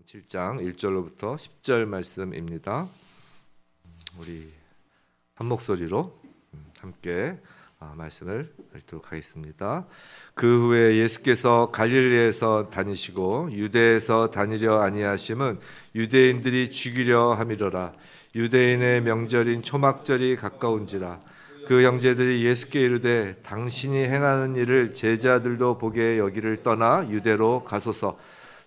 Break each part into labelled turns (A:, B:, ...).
A: 7장 1절로부터 10절 말씀입니다. 우리 한 목소리로 함께 말씀을 읽도록 하겠습니다. 그 후에 예수께서 갈릴리에서 다니시고 유대에서 다니려 아니하심은 유대인들이 죽이려 함이로라. 유대인의 명절인 초막절이 가까운지라. 그 형제들이 예수께 이르되 당신이 행하는 일을 제자들도 보게 여기를 떠나 유대로 가소서.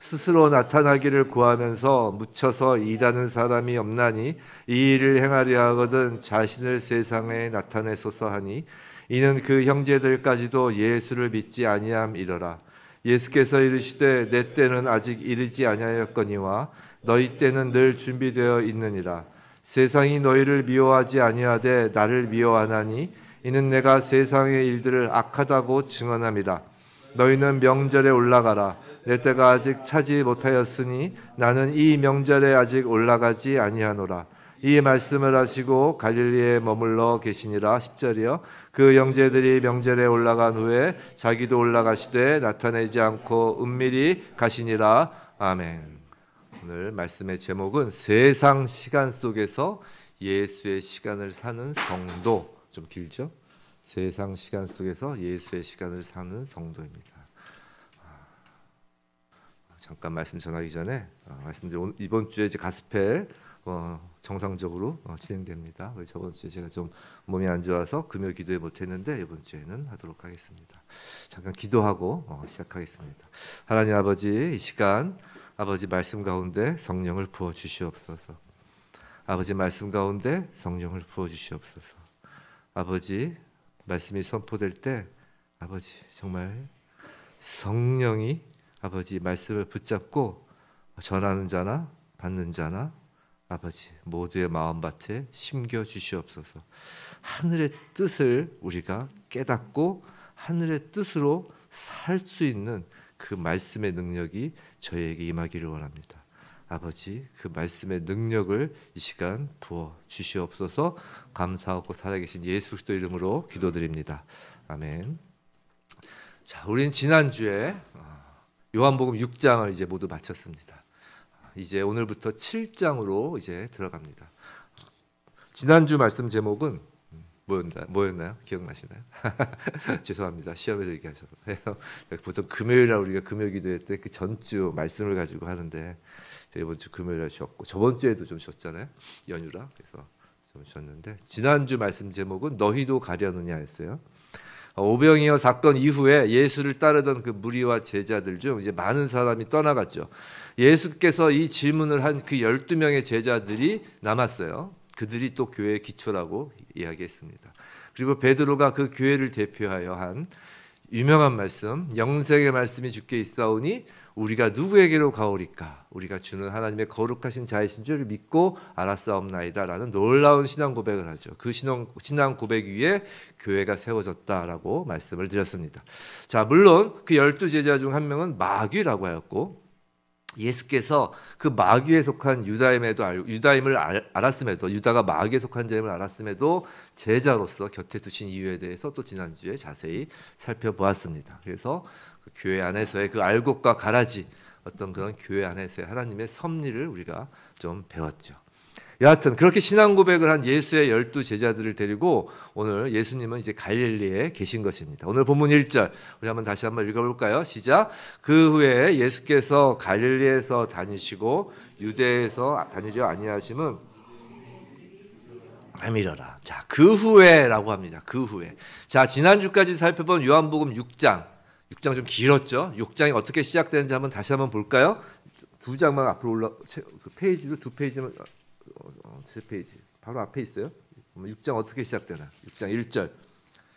A: 스스로 나타나기를 구하면서 묻혀서 일하는 사람이 없나니 이 일을 행하려 하거든 자신을 세상에 나타내소서 하니 이는 그 형제들까지도 예수를 믿지 아니함이러라. 예수께서 이르시되 내 때는 아직 이르지 아니하였거니와 너희 때는 늘 준비되어 있느니라. 세상이 너희를 미워하지 아니하되 나를 미워하나니 이는 내가 세상의 일들을 악하다고 증언함이라. 너희는 명절에 올라가라. 내 때가 아직 차지 못하였으니 나는 이 명절에 아직 올라가지 아니하노라. 이 말씀을 하시고 갈릴리에 머물러 계시니라. 10절이요. 그 형제들이 명절에 올라간 후에 자기도 올라가시되 나타내지 않고 은밀히 가시니라. 아멘. 오늘 말씀의 제목은 세상 시간 속에서 예수의 시간을 사는 성도. 좀 길죠? 세상 시간 속에서 예수의 시간을 사는 성도입니다. 잠깐 말씀 전하기 전에 말씀드린 이번 주에 이제 가스펠 정상적으로 진행됩니다. 저번 주에 제가 좀 몸이 안 좋아서 금요 기도에 못했는데 이번 주에는 하도록 하겠습니다. 잠깐 기도하고 시작하겠습니다. 하나님 아버지, 이 시간 아버지 말씀 가운데 성령을 부어 주시옵소서. 아버지 말씀 가운데 성령을 부어 주시옵소서. 아버지 말씀이 선포될 때 아버지 정말 성령이 아버지 말씀을 붙잡고 전하는 자나 받는 자나 아버지 모두의 마음밭에 심겨 주시옵소서. 하늘의 뜻을 우리가 깨닫고 하늘의 뜻으로 살 수 있는 그 말씀의 능력이 저희에게 임하기를 원합니다. 아버지 그 말씀의 능력을 이 시간 부어 주시옵소서. 감사하고 살아계신 예수 그리스도 이름으로 기도드립니다. 아멘. 자, 우린 지난주에 요한복음 6장을 이제 모두 마쳤습니다. 이제 오늘부터 7장으로 이제 들어갑니다. 지난주 말씀 제목은 뭐였나요? 기억나시나요? 죄송합니다. 시험에서 얘기하셔서. 보통 금요일날 우리가 금요 기도회 때 그 전주 말씀을 가지고 하는데 이번 주 금요일날 쉬었고 저번 주에도 좀 쉬었잖아요. 연휴라. 그래서 좀 쉬었는데 지난주 말씀 제목은 너희도 가려느냐였어요. 오병이어 사건 이후에 예수를 따르던 그 무리와 제자들 중 이제 많은 사람이 떠나갔죠. 예수께서 이 질문을 한 그 12명의 제자들이 남았어요. 그들이 또 교회의 기초라고 이야기했습니다. 그리고 베드로가 그 교회를 대표하여 한 유명한 말씀, 영생의 말씀이 주께 있사오니 우리가 누구에게로 가오리까? 우리가 주는 하나님의 거룩하신 자이신 줄을 믿고 알았사옵나이다 라는 놀라운 신앙 고백을 하죠. 그 신앙 고백 위에 교회가 세워졌다라고 말씀을 드렸습니다. 자, 물론 그 12제자 중 한 명은 마귀라고 하였고 예수께서 그 마귀에 속한 유다임을 알았음에도 유다가 마귀에 속한 자임을 알았음에도 제자로서 곁에 두신 이유에 대해서 또 지난주에 자세히 살펴보았습니다. 그래서 그 교회 안에서의 그 알곡과 가라지 어떤 그런 교회 안에서의 하나님의 섭리를 우리가 좀 배웠죠. 여하튼 그렇게 신앙 고백을 한 예수의 12제자들을 데리고 오늘 예수님은 이제 갈릴리에 계신 것입니다. 오늘 본문 1절 우리 다시 한번 읽어볼까요? 시작. 그 후에 예수께서 갈릴리에서 다니시고 유대에서 다니려 아니하심은 아미러라. 자, 그 후에라고 합니다. 그 후에. 자, 지난주까지 살펴본 요한복음 6장 좀 길었죠. 6장이 어떻게 시작되는지 다시 한번 볼까요? 두 장만 앞으로 그 페이지로 두 페이지만 제 페이지 바로 앞에 있어요. 6장 어떻게 시작되나? 6장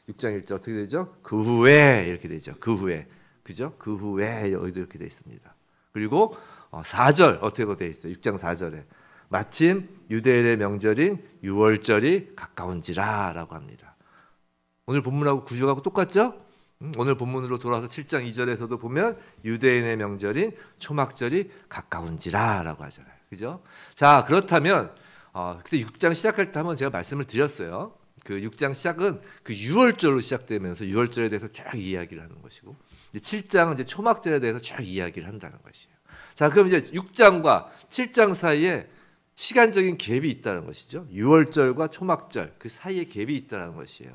A: 1절 어떻게 되죠? 그 후에 이렇게 되죠. 그 후에, 그죠? 그 후에 여기도 이렇게 되어 있습니다. 그리고 4절 어떻게 되어 있어요? 6장 4절에 마침 유대인의 명절인 유월절이 가까운지라라고 합니다. 오늘 본문하고 구조하고 똑같죠? 오늘 본문으로 돌아와서 7장 2절에서도 보면 유대인의 명절인 초막절이 가까운지라라고 하잖아요. 그죠? 자, 그렇다면 그때 6장 시작할 때 한번 제가 말씀을 드렸어요. 그 6장 시작은 그 6월절로 시작되면서 6월절에 대해서 쭉 이야기를 하는 것이고 7장은 이제 초막절에 대해서 쭉 이야기를 한다는 것이에요. 자, 그럼 이제 6장과 7장 사이에 시간적인 갭이 있다는 것이죠. 유월절과 초막절 그 사이에 갭이 있다는 것이에요.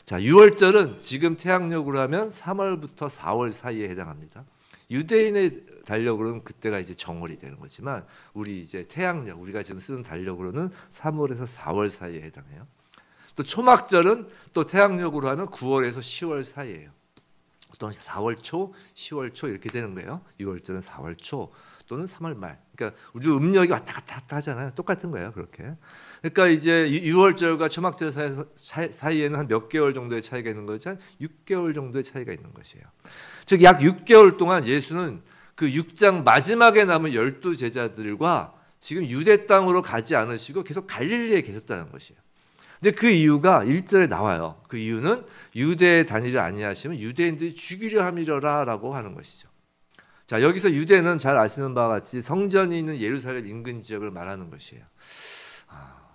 A: 자, 유월절은 지금 태양력으로 하면 3월부터 4월 사이에 해당합니다. 유대인의 달력으로는 그때가 이제 정월이 되는 거지만 우리 이제 태양력 우리가 지금 쓰는 달력으로는 3월에서 4월 사이에 해당해요. 또 초막절은 또 태양력으로 하면 9월에서 10월 사이예요. 또는 4월 초, 10월 초 이렇게 되는 거예요. 6월절은 4월 초 또는 3월 말. 그러니까 우리도 음력이 왔다 갔다 하잖아요. 똑같은 거예요. 그렇게. 그러니까 이제 6월절과 초막절 사이에는 한 몇 개월 정도의 차이가 있는 거죠. 한 6개월 정도의 차이가 있는 것이에요. 즉 약 6개월 동안 예수는 그 6장 마지막에 남은 12제자들과 지금 유대 땅으로 가지 않으시고 계속 갈릴리에 계셨다는 것이에요. 근데 그 이유가 1절에 나와요. 그 이유는 유대에 다니지 아니하시면 유대인들이 죽이려 함이러라라고 하는 것이죠. 자, 여기서 유대는 잘 아시는 바와 같이 성전이 있는 예루살렘 인근 지역을 말하는 것이에요.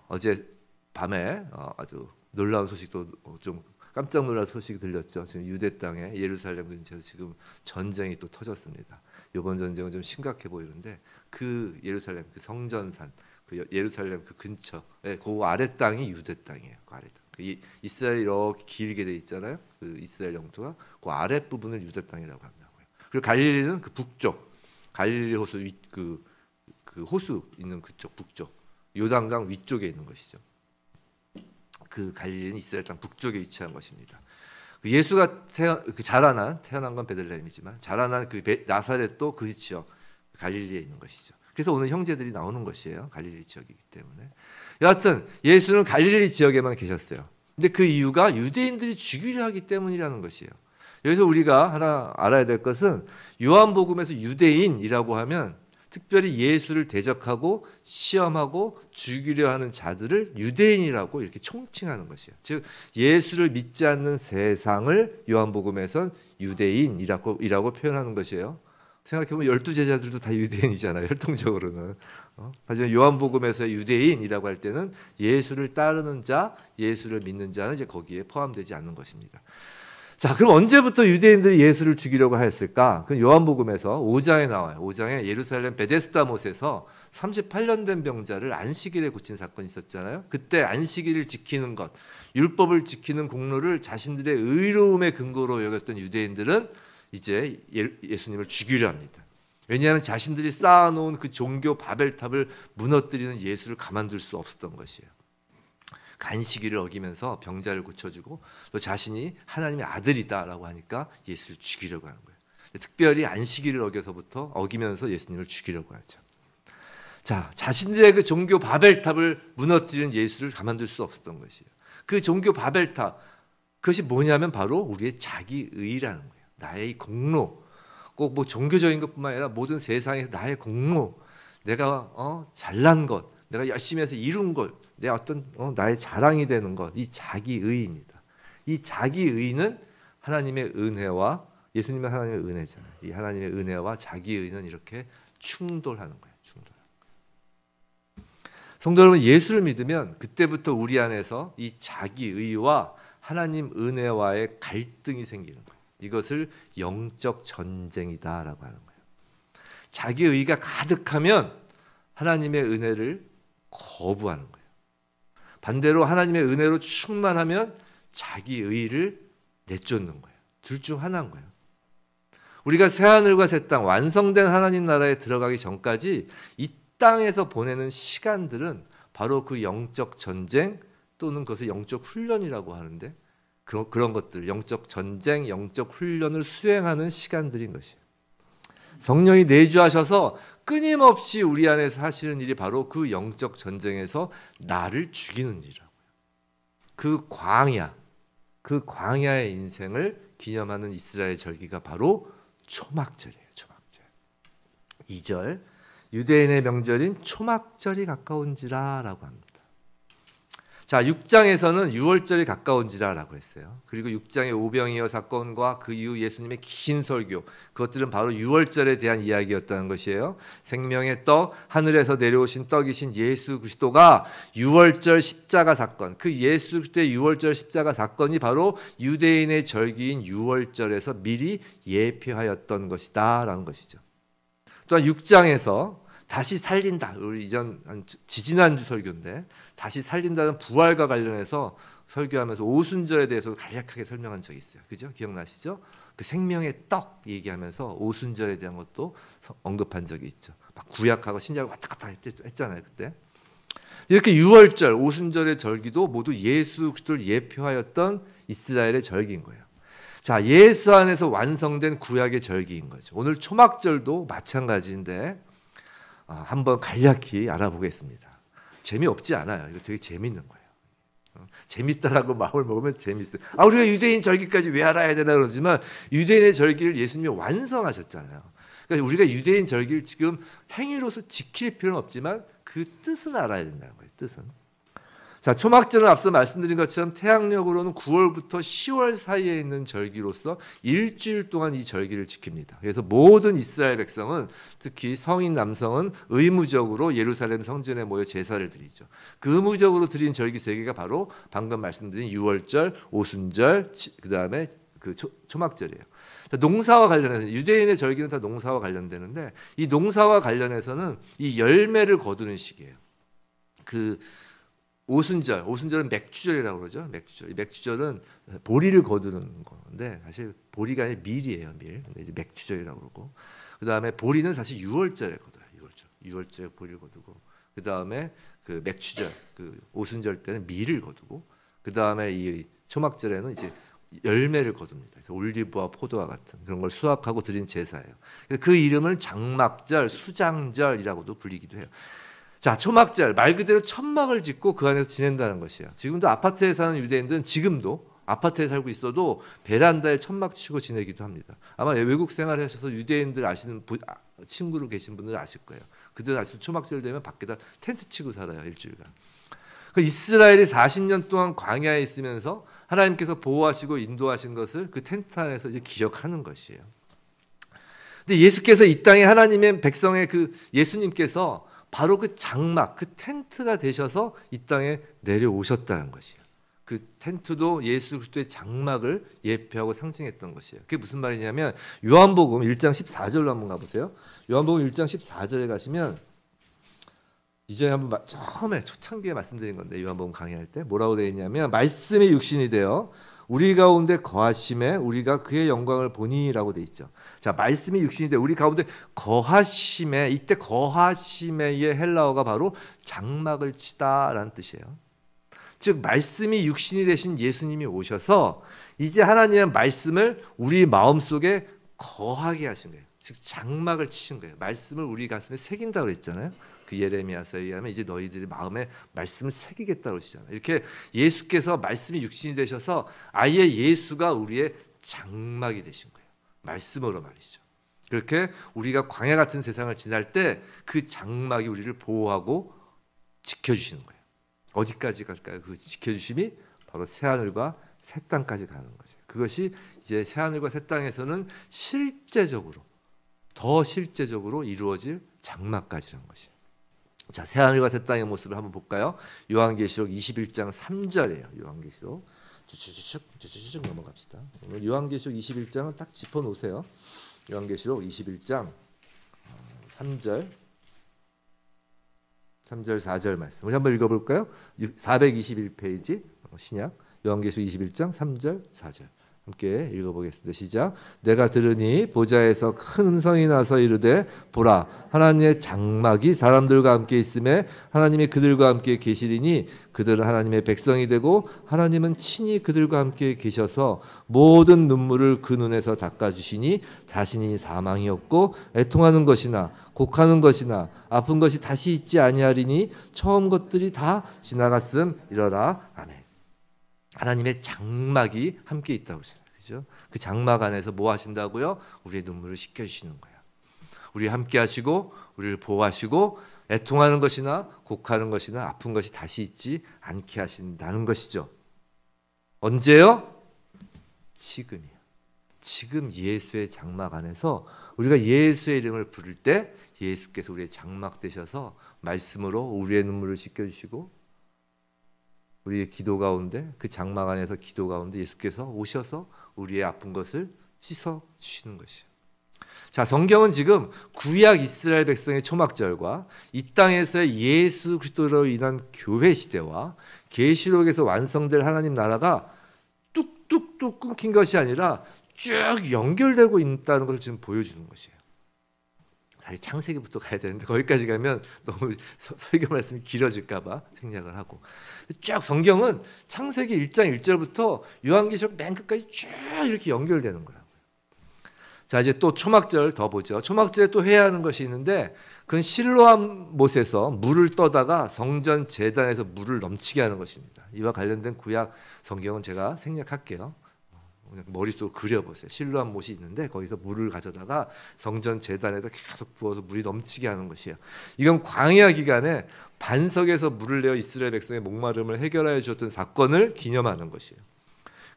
A: 어제 밤에 아주 놀라운 소식도 좀 깜짝 놀랄 소식이 들렸죠. 지금 유대 땅에 예루살렘 근처에서 지금 전쟁이 또 터졌습니다. 이번 전쟁은 좀 심각해 보이는데 그 예루살렘 그 성전산 그 예루살렘 그 근처에 그 아래 땅이 유대 땅이에요. 그 아래 땅. 그 이스라엘 이렇게 길게 돼 있잖아요. 그 이스라엘 영토가 그 아래 부분을 유대 땅이라고 한다고요. 그리고 갈릴리는 그 북쪽 갈릴리 호수 그 호수 있는 그쪽 북쪽 요단강 위쪽에 있는 것이죠. 그 갈릴리는 이스라엘 땅 북쪽에 위치한 것입니다. 그 예수가 태어난 건 베들레헴이지만 자라난 그 나사렛도 그 지역 갈릴리에 있는 것이죠. 그래서 오늘 형제들이 나오는 것이에요. 갈릴리 지역이기 때문에. 여하튼 예수는 갈릴리 지역에만 계셨어요. 근데 그 이유가 유대인들이 죽이려 하기 때문이라는 것이에요. 여기서 우리가 하나 알아야 될 것은 요한복음에서 유대인이라고 하면 특별히 예수를 대적하고 시험하고 죽이려 하는 자들을 유대인이라고 이렇게 총칭하는 것이에요. 즉 예수를 믿지 않는 세상을 요한복음에선 유대인이라고 표현하는 것이에요. 생각해보면 12제자들도 다 유대인이잖아요. 혈통적으로는. 하지만 요한복음에서의 유대인이라고 할 때는 예수를 따르는 자, 예수를 믿는 자는 이제 거기에 포함되지 않는 것입니다. 자, 그럼 언제부터 유대인들이 예수를 죽이려고 했을까? 그 요한복음에서 5장에 나와요. 5장에 예루살렘 베데스다 못에서 38년 된 병자를 안식일에 고친 사건이 있었잖아요. 그때 안식일을 지키는 것, 율법을 지키는 공로를 자신들의 의로움의 근거로 여겼던 유대인들은 이제 예수님을 죽이려 합니다. 왜냐하면 자신들이 쌓아놓은 그 종교 바벨탑을 무너뜨리는 예수를 가만둘 수 없었던 것이에요. 안식일을 어기면서 병자를 고쳐주고 또 자신이 하나님의 아들이다라고 하니까 예수를 죽이려고 하는 거예요. 특별히 안식일을 어기면서 예수님을 죽이려고 하죠. 자, 자신들의 그 종교 바벨탑을 무너뜨리는 예수를 가만둘 수 없었던 것이에요. 그 종교 바벨탑 그것이 뭐냐면 바로 우리의 자기의라는 거예요. 나의 공로, 꼭 뭐 종교적인 것뿐만 아니라 모든 세상에서 나의 공로, 내가 잘난 것, 내가 열심히 해서 이룬 것, 내 어떤 나의 자랑이 되는 것, 이 자기의입니다. 이 자기의는 하나님의 은혜와 예수님은 하나님의 은혜잖아요. 이 하나님의 은혜와 자기의는 이렇게 충돌하는 거예요. 충돌. 성도 여러분, 예수를 믿으면 그때부터 우리 안에서 이 자기의와 하나님 은혜와의 갈등이 생기는 거예요. 이것을 영적 전쟁이다라고 하는 거예요. 자기의가 가득하면 하나님의 은혜를 거부하는 거예요. 반대로 하나님의 은혜로 충만하면 자기의를 내쫓는 거예요. 둘 중 하나인 거예요. 우리가 새하늘과 새 땅 완성된 하나님 나라에 들어가기 전까지 이 땅에서 보내는 시간들은 바로 그 영적 전쟁 또는 그것을 영적 훈련이라고 하는데 그런 것들, 영적 전쟁, 영적 훈련을 수행하는 시간들인 것이에요. 성령이 내주하셔서 끊임없이 우리 안에서 하시는 일이 바로 그 영적 전쟁에서 나를 죽이는 일이라고요. 그 광야의 인생을 기념하는 이스라엘 절기가 바로 초막절이에요. 초막절. 2절 유대인의 명절인 초막절이 가까운지라라고 합니다. 자, 6장에서는 6월절이 가까운지라라고 했어요. 그리고 6장의 오병이어 사건과 그 이후 예수님의 긴 설교, 그것들은 바로 6월절에 대한 이야기였다는 것이에요. 생명의 떡, 하늘에서 내려오신 떡이신 예수 그리스도가 6월절 십자가 사건, 그 예수 그리스도의 6월절 십자가 사건이 바로 유대인의 절기인 6월절에서 미리 예표하였던 것이다라는 것이죠. 또한 6장에서 다시 살린다. 우리 지지난주 설교인데 다시 살린다는 부활과 관련해서 설교하면서 오순절에 대해서 간략하게 설명한 적이 있어요. 그죠? 기억나시죠? 그 생명의 떡 얘기하면서 오순절에 대한 것도 언급한 적이 있죠. 막 구약하고 신약을 왔다 갔다 했잖아요. 그때. 이렇게 유월절, 오순절의 절기도 모두 예수 그리스도를 예표하였던 이스라엘의 절기인 거예요. 자, 예수 안에서 완성된 구약의 절기인 거죠. 오늘 초막절도 마찬가지인데 한번 간략히 알아보겠습니다. 재미없지 않아요. 이거 되게 재밌는 거예요. 재밌다라고 마음을 먹으면 재밌어요. 우리가 유대인 절기까지 왜 알아야 되나 그러지만 유대인의 절기를 예수님이 완성하셨잖아요. 그러니까 우리가 유대인 절기를 지금 행위로서 지킬 필요는 없지만 그 뜻은 알아야 된다는 거예요. 뜻은. 자, 초막절은 앞서 말씀드린 것처럼 태양력으로는 9월부터 10월 사이에 있는 절기로서 일주일 동안 이 절기를 지킵니다. 그래서 모든 이스라엘 백성은 특히 성인 남성은 의무적으로 예루살렘 성전에 모여 제사를 드리죠. 그 의무적으로 드린 절기 세 개가 바로 방금 말씀드린 유월절, 오순절, 그다음에 그 초막절이에요. 농사와 관련해서 유대인의 절기는 다 농사와 관련되는데 이 농사와 관련해서는 이 열매를 거두는 시기예요. 그 오순절은 맥주절이라고 그러죠. 맥주절은 보리를 거두는 건데 사실 보리가 아니라 밀이에요. 밀. 근데 이제 맥주절이라고 그러고 그 다음에 보리는 사실 6월절에 거둬요. 6월절에 보리를 거두고 그 다음에 그 맥주절, 그 오순절 때는 밀을 거두고 그 다음에 이 초막절에는 이제 열매를 거둡니다. 그래서 올리브와 포도와 같은 그런 걸 수확하고 드린 제사예요. 그 이름을 장막절, 수장절이라고도 불리기도 해요. 자, 초막절 말 그대로 천막을 짓고 그 안에서 지낸다는 것이에요. 지금도 아파트에 사는 유대인들은 지금도 아파트에 살고 있어도 베란다에 천막 치고 지내기도 합니다. 아마 외국 생활을 하셔서 유대인들 아시는 친구로 계신 분들은 아실 거예요. 그들 아시죠? 초막절 되면 밖에다 텐트 치고 살아요. 일주일간. 그 이스라엘이 40년 동안 광야에 있으면서 하나님께서 보호하시고 인도하신 것을 그 텐트 안에서 이제 기억하는 것이에요. 근데 예수께서 이 땅에 하나님의 백성의 그 예수님께서 바로 그 장막, 그 텐트가 되셔서 이 땅에 내려오셨다는 것이에요. 그 텐트도 예수 그리스도의 장막을 예표하고 상징했던 것이에요. 그게 무슨 말이냐면 요한복음 1장 14절로 한번 가보세요. 요한복음 1장 14절에 가시면 이전에 한번 처음에 초창기에 말씀드린 건데 요한복음 강의할 때 뭐라고 되어 있냐면 말씀이 육신이 되어 우리 가운데 거하심에 우리가 그의 영광을 보니라고 되어 있죠. 자, 말씀이 육신이 되어 우리 가운데 거하심에 이때 거하심의 헬라어가 바로 장막을 치다라는 뜻이에요. 즉 말씀이 육신이 되신 예수님이 오셔서 이제 하나님의 말씀을 우리 마음속에 거하게 하신 거예요. 즉 장막을 치신 거예요. 말씀을 우리 가슴에 새긴다고 그랬잖아요. 그 예레미야서에 의하면 이제 너희들이 마음에 말씀을 새기겠다고 하시잖아요. 이렇게 예수께서 말씀이 육신이 되셔서 아예 예수가 우리의 장막이 되신 거예요. 말씀으로 말이죠. 그렇게 우리가 광야 같은 세상을 지날 때 그 장막이 우리를 보호하고 지켜주시는 거예요. 어디까지 갈까요? 그 지켜주심이 바로 새하늘과 새 땅까지 가는 거죠. 그것이 이제 새하늘과 새 땅에서는 실제적으로 더 실제적으로 이루어질 장막까지라는 것이에요. 자, 새하늘과 새 땅의 모습을 한번 볼까요? 요한계시록 21장 3절이에요. 요한계시록 쭉 넘어갑시다. 오늘 요한계시록 21장은 딱 짚어놓으세요. 요한계시록 21장 3절 4절 말씀 우리 한번 읽어볼까요? 421페이지 신약 요한계시록 21장 3절 4절 함께 읽어보겠습니다. 시작. 내가 들으니 보좌에서 큰 음성이 나서 이르되 보라 하나님의 장막이 사람들과 함께 있음에 하나님이 그들과 함께 계시리니 그들은 하나님의 백성이 되고 하나님은 친히 그들과 함께 계셔서 모든 눈물을 그 눈에서 닦아주시니 다시니 사망이 없고 애통하는 것이나 곡하는 것이나 아픈 것이 다시 있지 아니하리니 처음 것들이 다 지나갔음이러라. 아멘. 하나님의 장막이 함께 있다고 그러잖아요. 그죠? 그 장막 안에서 뭐 하신다고요? 우리의 눈물을 씻겨주시는 거예요. 우리 함께 하시고 우리를 보호하시고 애통하는 것이나 곡하는 것이나 아픈 것이 다시 있지 않게 하신다는 것이죠. 언제요? 지금이요. 지금 예수의 장막 안에서 우리가 예수의 이름을 부를 때 예수께서 우리의 장막 되셔서 말씀으로 우리의 눈물을 씻겨주시고 우리의 기도 가운데 그 장막 안에서 기도 가운데 예수께서 오셔서 우리의 아픈 것을 씻어 주시는 것이에요. 자, 성경은 지금 구약 이스라엘 백성의 초막절과 이 땅에서의 예수 그리스도로 인한 교회 시대와 계시록에서 완성될 하나님 나라가 뚝뚝뚝 끊긴 것이 아니라 쭉 연결되고 있다는 것을 지금 보여주는 것이에요. 사실 창세기부터 가야 되는데 거기까지 가면 너무 설교 말씀이 길어질까 봐 생략을 하고, 쭉 성경은 창세기 1장 1절부터 요한계시록 맨 끝까지 쭉 이렇게 연결되는 거예요. 자, 이제 또 초막절 더 보죠. 초막절에 또 해야 하는 것이 있는데, 그건 실로암 못에서 물을 떠다가 성전 제단에서 물을 넘치게 하는 것입니다. 이와 관련된 구약 성경은 제가 생략할게요. 그냥 머릿속으로 그려보세요. 실로암 못이 있는데 거기서 물을 가져다가 성전 제단에다 계속 부어서 물이 넘치게 하는 것이에요. 이건 광야 기간에 반석에서 물을 내어 이스라엘 백성의 목마름을 해결하여 주었던 사건을 기념하는 것이에요.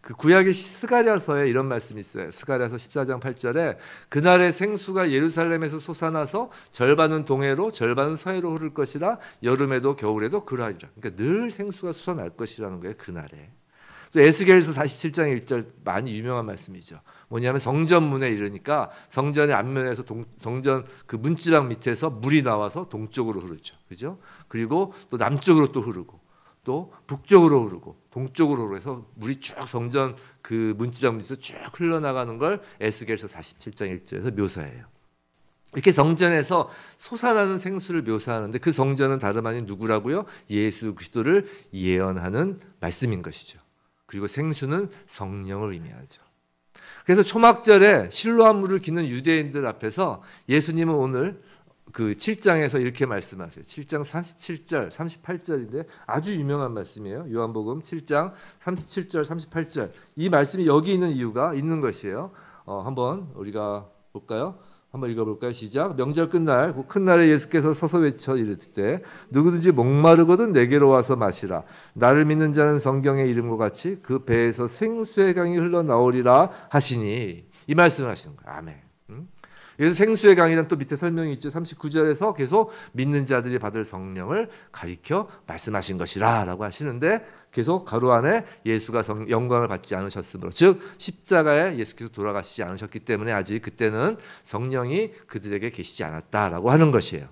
A: 그 구약의 스가랴서에 이런 말씀이 있어요. 스가랴서 14장 8절에 그날의 생수가 예루살렘에서 솟아나서 절반은 동해로 절반은 서해로 흐를 것이라 여름에도 겨울에도 그러하리라. 그러니까 늘 생수가 솟아날 것이라는 거예요. 그날에. 또 에스겔서 47장 1절 많이 유명한 말씀이죠. 뭐냐면 성전 문에 이르니까 성전의 앞면에서 성전 그 문지방 밑에서 물이 나와서 동쪽으로 흐르죠. 그죠? 그리고 또 남쪽으로 또 흐르고 또 북쪽으로 흐르고 동쪽으로 흐르고 해서 물이 쭉 성전 그 문지방 밑에서 쭉 흘러나가는 걸 에스겔서 47장 1절에서 묘사해요. 이렇게 성전에서 솟아나는 생수를 묘사하는데 그 성전은 다름 아닌 누구라고요? 예수 그리스도를 예언하는 말씀인 것이죠. 그리고 생수는 성령을 의미하죠. 그래서 초막절에 실로암 물을 기는 유대인들 앞에서 예수님은 오늘 그 7장에서 이렇게 말씀하세요. 7장 37절, 38절인데 아주 유명한 말씀이에요. 요한복음 7장 37절, 38절. 이 말씀이 여기 있는 이유가 있는 것이에요. 한번 우리가 볼까요? 한번 읽어볼까요? 시작. 명절 끝날 그 큰 날에 예수께서 서서 외쳐 이르시되 누구든지 목마르거든 내게로 와서 마시라. 나를 믿는 자는 성경의 이름과 같이 그 배에서 생수의 강이 흘러나오리라 하시니, 이 말씀을 하시는 거예요. 아멘. 그래서 생수의 강이란 또 밑에 설명이 있죠. 39절에서 계속 믿는 자들이 받을 성령을 가리켜 말씀하신 것이라 라고 하시는데, 계속 가로 안에 예수가 영광을 받지 않으셨으므로, 즉 십자가에 예수께서 돌아가시지 않으셨기 때문에 아직 그때는 성령이 그들에게 계시지 않았다라고 하는 것이에요.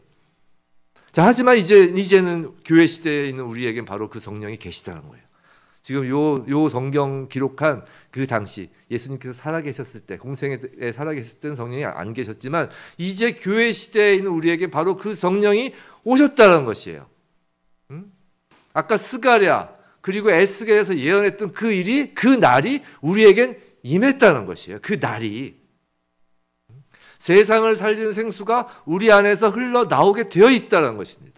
A: 자, 하지만 이제는 교회 시대에 있는 우리에겐 바로 그 성령이 계시다는 거예요. 지금 요 성경 기록한 그 당시 예수님께서 살아계셨을 때, 공생에 살아계셨을 때는 성령이 안 계셨지만 이제 교회 시대에 있는 우리에게 바로 그 성령이 오셨다는 것이에요. 아까 스가랴 그리고 에스겔에서 예언했던 그 일이, 그 날이 우리에겐 임했다는 것이에요. 그 날이 세상을 살리는 생수가 우리 안에서 흘러나오게 되어 있다는 것입니다.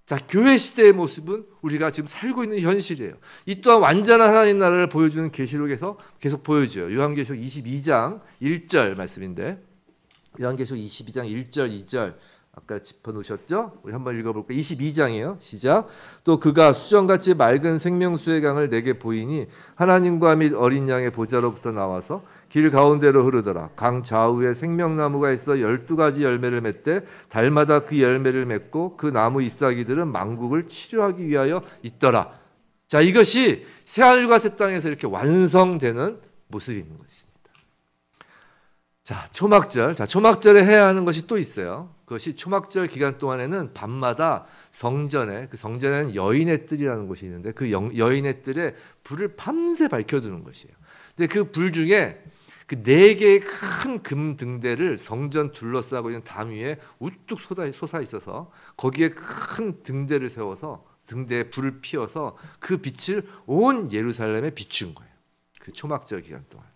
A: 자, 교회 시대의 모습은 우리가 지금 살고 있는 현실이에요. 이 또한 완전한 하나님 나라를 보여주는 계시록에서 계속 보여줘요. 요한계시록 22장 1절 말씀인데, 요한계시록 22장 1절 2절 아까 짚어놓으셨죠? 우리 한번 읽어볼까요? 22장이에요. 시작. 또 그가 수정같이 맑은 생명수의 강을 내게 보이니 하나님과 및 어린 양의 보좌로부터 나와서 길 가운데로 흐르더라. 강 좌우에 생명나무가 있어 12가지 열매를 맺되 달마다 그 열매를 맺고 그 나무 잎사귀들은 만국을 치료하기 위하여 있더라. 자, 이것이 새하늘과 새 땅에서 이렇게 완성되는 모습이 있는 것입니다. 자, 초막절. 자, 초막절에 해야 하는 것이 또 있어요. 그것이 초막절 기간 동안에는 밤마다 성전에, 그 성전에는 여인의 뜰이라는 곳이 있는데 그 여인의 뜰에 불을 밤새 밝혀두는 것이에요. 근데 그 불 중에 그 4개의 큰 금 등대를 성전 둘러싸고 있는 담 위에 우뚝 솟아 있어서 거기에 큰 등대를 세워서 등대에 불을 피워서 그 빛을 온 예루살렘에 비춘 거예요. 그 초막절 기간 동안.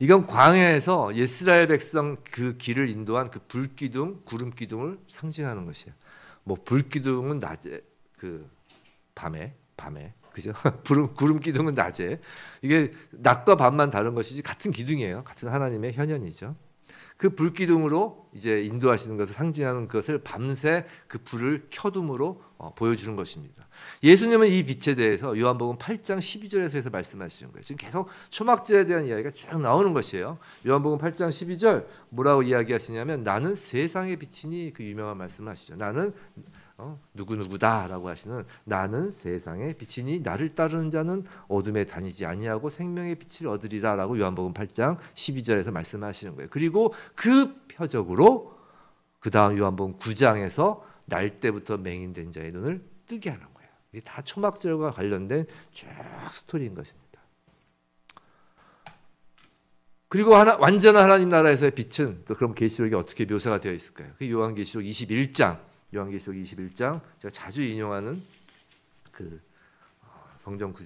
A: 이건 광야에서 이스라엘 백성 그 길을 인도한 그 불기둥, 구름 기둥을 상징하는 것이에요. 뭐 불기둥은 낮에, 그 밤에, 그죠? 구름 기둥은 낮에. 이게 낮과 밤만 다른 것이지 같은 기둥이에요. 같은 하나님의 현현이죠. 그 불기둥으로 이제 인도하시는 것을 상징하는 것을 밤새 그 불을 켜둠으로 보여주는 것입니다. 예수님은 이 빛에 대해서 요한복음 8장 12절에서 말씀하시는 거예요. 지금 계속 초막절에 대한 이야기가 쭉 나오는 것이에요. 요한복음 8장 12절 뭐라고 이야기하시냐면 나는 세상의 빛이니, 그 유명한 말씀을 하시죠. 나는 누구누구다라고 하시는 나는 세상의 빛이니 나를 따르는 자는 어둠에 다니지 아니하고 생명의 빛을 얻으리라라고 요한복음 8장 12절에서 말씀하시는 거예요. 그리고 그 표적으로 그 다음 요한복음 9장에서 날 때부터 맹인된 자의 눈을 뜨게 하는 거예요. 이게 다 초막절과 관련된 쭉 스토리인 것입니다. 그리고 완전한 하나님 나라에서의 빛은 또 그럼 계시록이 어떻게 묘사가 되어 있을까요? 그 요한계시록 21장 제가 자주 인용하는 그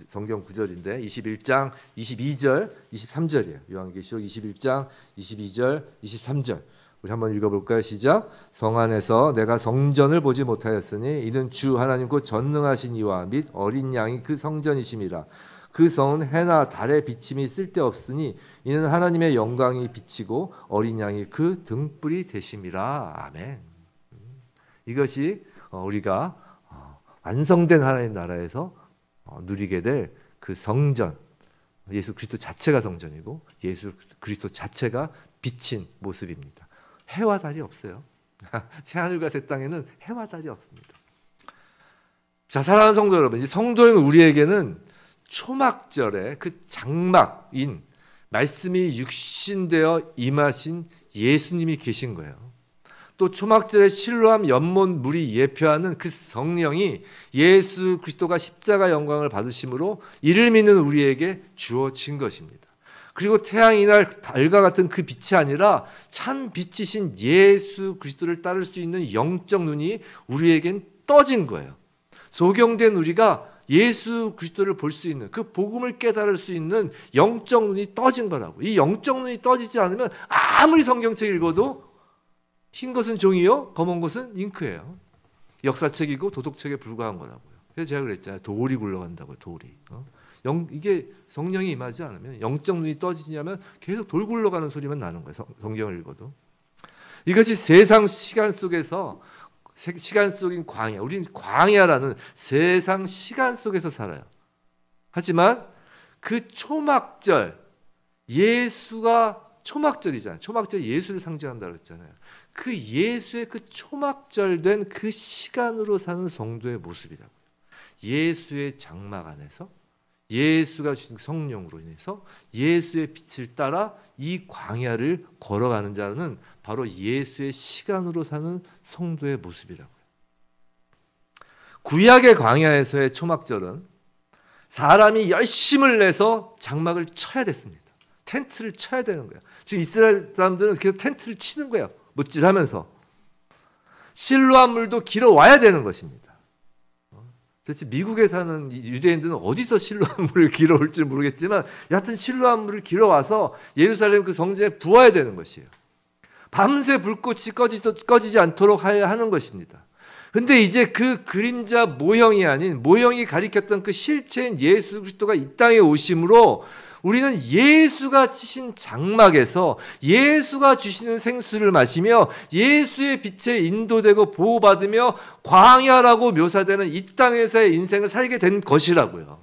A: 성경 구절인데 21장 22절 23절이에요. 요한계시록 21장 22절 23절 우리 한번 읽어볼까요? 시작. 성 안에서 내가 성전을 보지 못하였으니 이는 주 하나님 곧 전능하신 이와 및 어린 양이 그 성전이심이라. 그 성은 해나 달의 비침이 쓸데없으니 이는 하나님의 영광이 비치고 어린 양이 그 등불이 되심이라. 아멘. 이것이 우리가 완성된 하나님 나라에서 누리게 될 그 성전, 예수 그리스도 자체가 성전이고 예수 그리스도 자체가 비친 모습입니다. 해와 달이 없어요. 새하늘과 새 땅에는 해와 달이 없습니다. 자, 사랑하는 성도 여러분, 이 성도인 우리에게는 초막절의 그 장막인 말씀이 육신되어 임하신 예수님이 계신 거예요. 또 초막절의 실로암 연못 물이 예표하는 그 성령이 예수 그리스도가 십자가 영광을 받으심으로 이를 믿는 우리에게 주어진 것입니다. 그리고 태양이나 달과 같은 그 빛이 아니라 참 빛이신 예수 그리스도를 따를 수 있는 영적 눈이 우리에겐 떠진 거예요. 소경된 우리가 예수 그리스도를 볼 수 있는 그 복음을 깨달을 수 있는 영적 눈이 떠진 거라고. 이 영적 눈이 떠지지 않으면 아무리 성경책 읽어도 흰 것은 종이요 검은 것은 잉크예요. 역사책이고 도덕책에 불과한 거라고요. 그래서 제가 그랬잖아요. 돌이 굴러간다고요. 돌이. 이게 성령이 임하지 않으면 영적 눈이 떠지냐면 계속 돌 굴러가는 소리만 나는 거예요. 성경을 읽어도. 이것이 세상 시간 속에서 시간 속인 광야. 우리는 광야라는 세상 시간 속에서 살아요. 하지만 그 초막절 예수가 초막절이잖아요. 초막절이 예수를 상징한다고 했잖아요. 그 예수의 그 초막절된 그 시간으로 사는 성도의 모습이라고요. 예수의 장막 안에서 예수가 주신 성령으로 인해서 예수의 빛을 따라 이 광야를 걸어가는 자는 바로 예수의 시간으로 사는 성도의 모습이라고요. 구약의 광야에서의 초막절은 사람이 열심을 내서 장막을 쳐야 됐습니다. 텐트를 쳐야 되는 거예요. 지금 이스라엘 사람들은 계속 텐트를 치는 거예요. 못질하면서. 실로암 물도 길어와야 되는 것입니다. 도대체 미국에 사는 유대인들은 어디서 실로암 물을 길어올지 모르겠지만 여하튼 실로암 물을 길어와서 예루살렘 그 성전에 부어야 되는 것이에요. 밤새 불꽃이 꺼지지 않도록 하는 것입니다. 근데 이제 그 그림자 모형이 아닌 모형이 가리켰던 그 실체인 예수 그리스도가 이 땅에 오심으로 우리는 예수가 치신 장막에서 예수가 주시는 생수를 마시며 예수의 빛에 인도되고 보호받으며 광야라고 묘사되는 이 땅에서의 인생을 살게 된 것이라고요.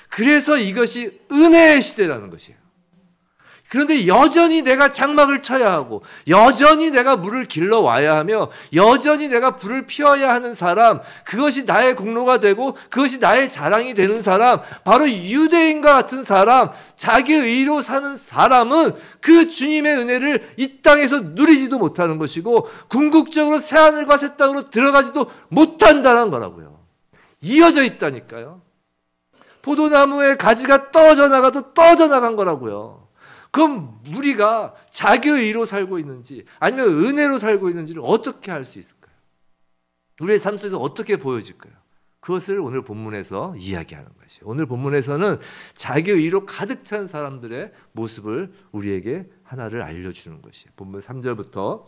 A: 그래서 이것이 은혜의 시대라는 것이에요. 그런데 여전히 내가 장막을 쳐야 하고 여전히 내가 물을 길러와야 하며 여전히 내가 불을 피워야 하는 사람, 그것이 나의 공로가 되고 그것이 나의 자랑이 되는 사람, 바로 유대인과 같은 사람, 자기 의로 사는 사람은 그 주님의 은혜를 이 땅에서 누리지도 못하는 것이고 궁극적으로 새하늘과 새 땅으로 들어가지도 못한다는 거라고요. 이어져 있다니까요. 포도나무의 가지가 떨어져 나가도 떨어져 나간 거라고요. 그럼 우리가 자기의 의로 살고 있는지 아니면 은혜로 살고 있는지를 어떻게 알 수 있을까요? 우리의 삶 속에서 어떻게 보여질까요? 그것을 오늘 본문에서 이야기하는 것이에요. 오늘 본문에서는 자기의 의로 가득 찬 사람들의 모습을 우리에게 하나를 알려주는 것이에요. 본문 3절부터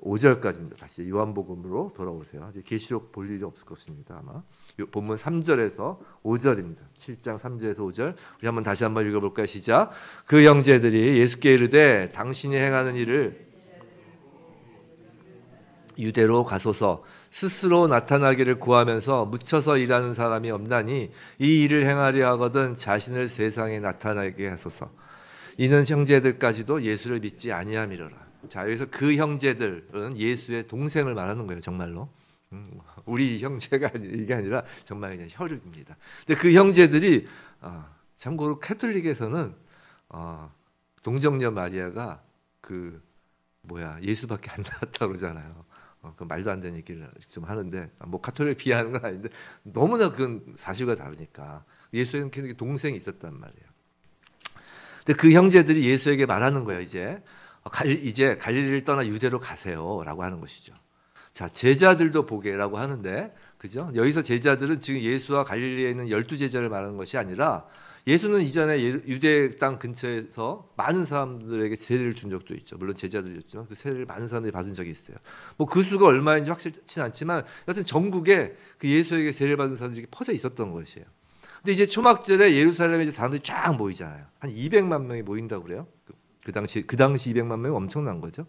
A: 5절까지입니다. 다시 요한복음으로 돌아오세요. 이제 계시록 볼 일이 없을 것입니다. 아마 본문 3절에서 5절입니다. 7장 3절에서 5절 우리 한번 다시 한번 읽어볼까요? 시작. 그 형제들이 예수께 이르되 당신이 행하는 일을 유대로 가소서. 스스로 나타나기를 구하면서 묻혀서 일하는 사람이 없나니 이 일을 행하려 하거든 자신을 세상에 나타나게 하소서. 이는 형제들까지도 예수를 믿지 아니함이로라. 자, 여기서 그 형제들은 예수의 동생을 말하는 거예요. 정말로. 우리 형제가 이게 아니라 정말 그냥 혈육입니다. 근데 그 형제들이 참고로 카톨릭에서는 동정녀 마리아가 그 예수밖에 안 낳았다 그러잖아요. 그 말도 안 되는 얘기를 좀 하는데 뭐 카톨릭 비하하는 건 아닌데 너무나 그건 사실과 다르니까 예수에게는 동생이 있었단 말이에요. 근데 그 형제들이 예수에게 말하는 거예요. 이제 갈릴리를 떠나 유대로 가세요라고 하는 것이죠. 자, 제자들도 보게라고 하는데, 그죠? 여기서 제자들은 지금 예수와 갈릴리에 있는 12제자를 말하는 것이 아니라 예수는 이전에 유대 땅 근처에서 많은 사람들에게 세례를 준 적도 있죠. 물론 제자들이었지만 그 세례를 많은 사람들이 받은 적이 있어요. 뭐 그 수가 얼마인지 확실치는 않지만 여하튼 전국에 그 예수에게 세례를 받은 사람들이 퍼져 있었던 것이에요. 근데 이제 초막절에 예루살렘에 이제 사람들이 쫙 모이잖아요. 한 200만 명이 모인다고 그래요. 그 당시 200만 명이 엄청난 거죠.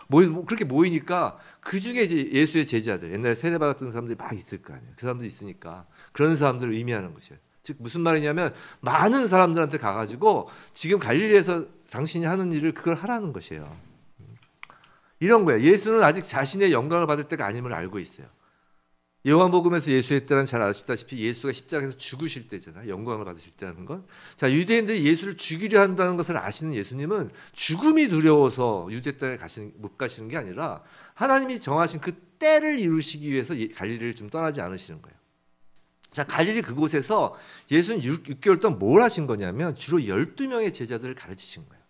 A: 그렇게 모이니까 그 중에 이제 예수의 제자들, 옛날에 세례 받았던 사람들이 막 있을 거 아니에요. 그 사람들이 있으니까 그런 사람들을 의미하는 것이에요. 즉 무슨 말이냐면 많은 사람들한테 가가지고 지금 갈릴리에서 당신이 하는 일을 그걸 하라는 것이에요. 이런 거예요. 예수는 아직 자신의 영광을 받을 때가 아님을 알고 있어요. 요한복음에서 예수의 때는 잘 아시다시피 예수가 십자가에서 죽으실 때잖아요. 영광을 받으실 때라는 건. 자, 유대인들이 예수를 죽이려 한다는 것을 아시는 예수님은 죽음이 두려워서 유대 땅에 못 가시는 게 아니라 하나님이 정하신 그 때를 이루시기 위해서 갈릴리를 좀 떠나지 않으시는 거예요. 자, 갈릴리 그곳에서 예수는 6개월 동안 뭘 하신 거냐면 주로 12명의 제자들을 가르치신 거예요.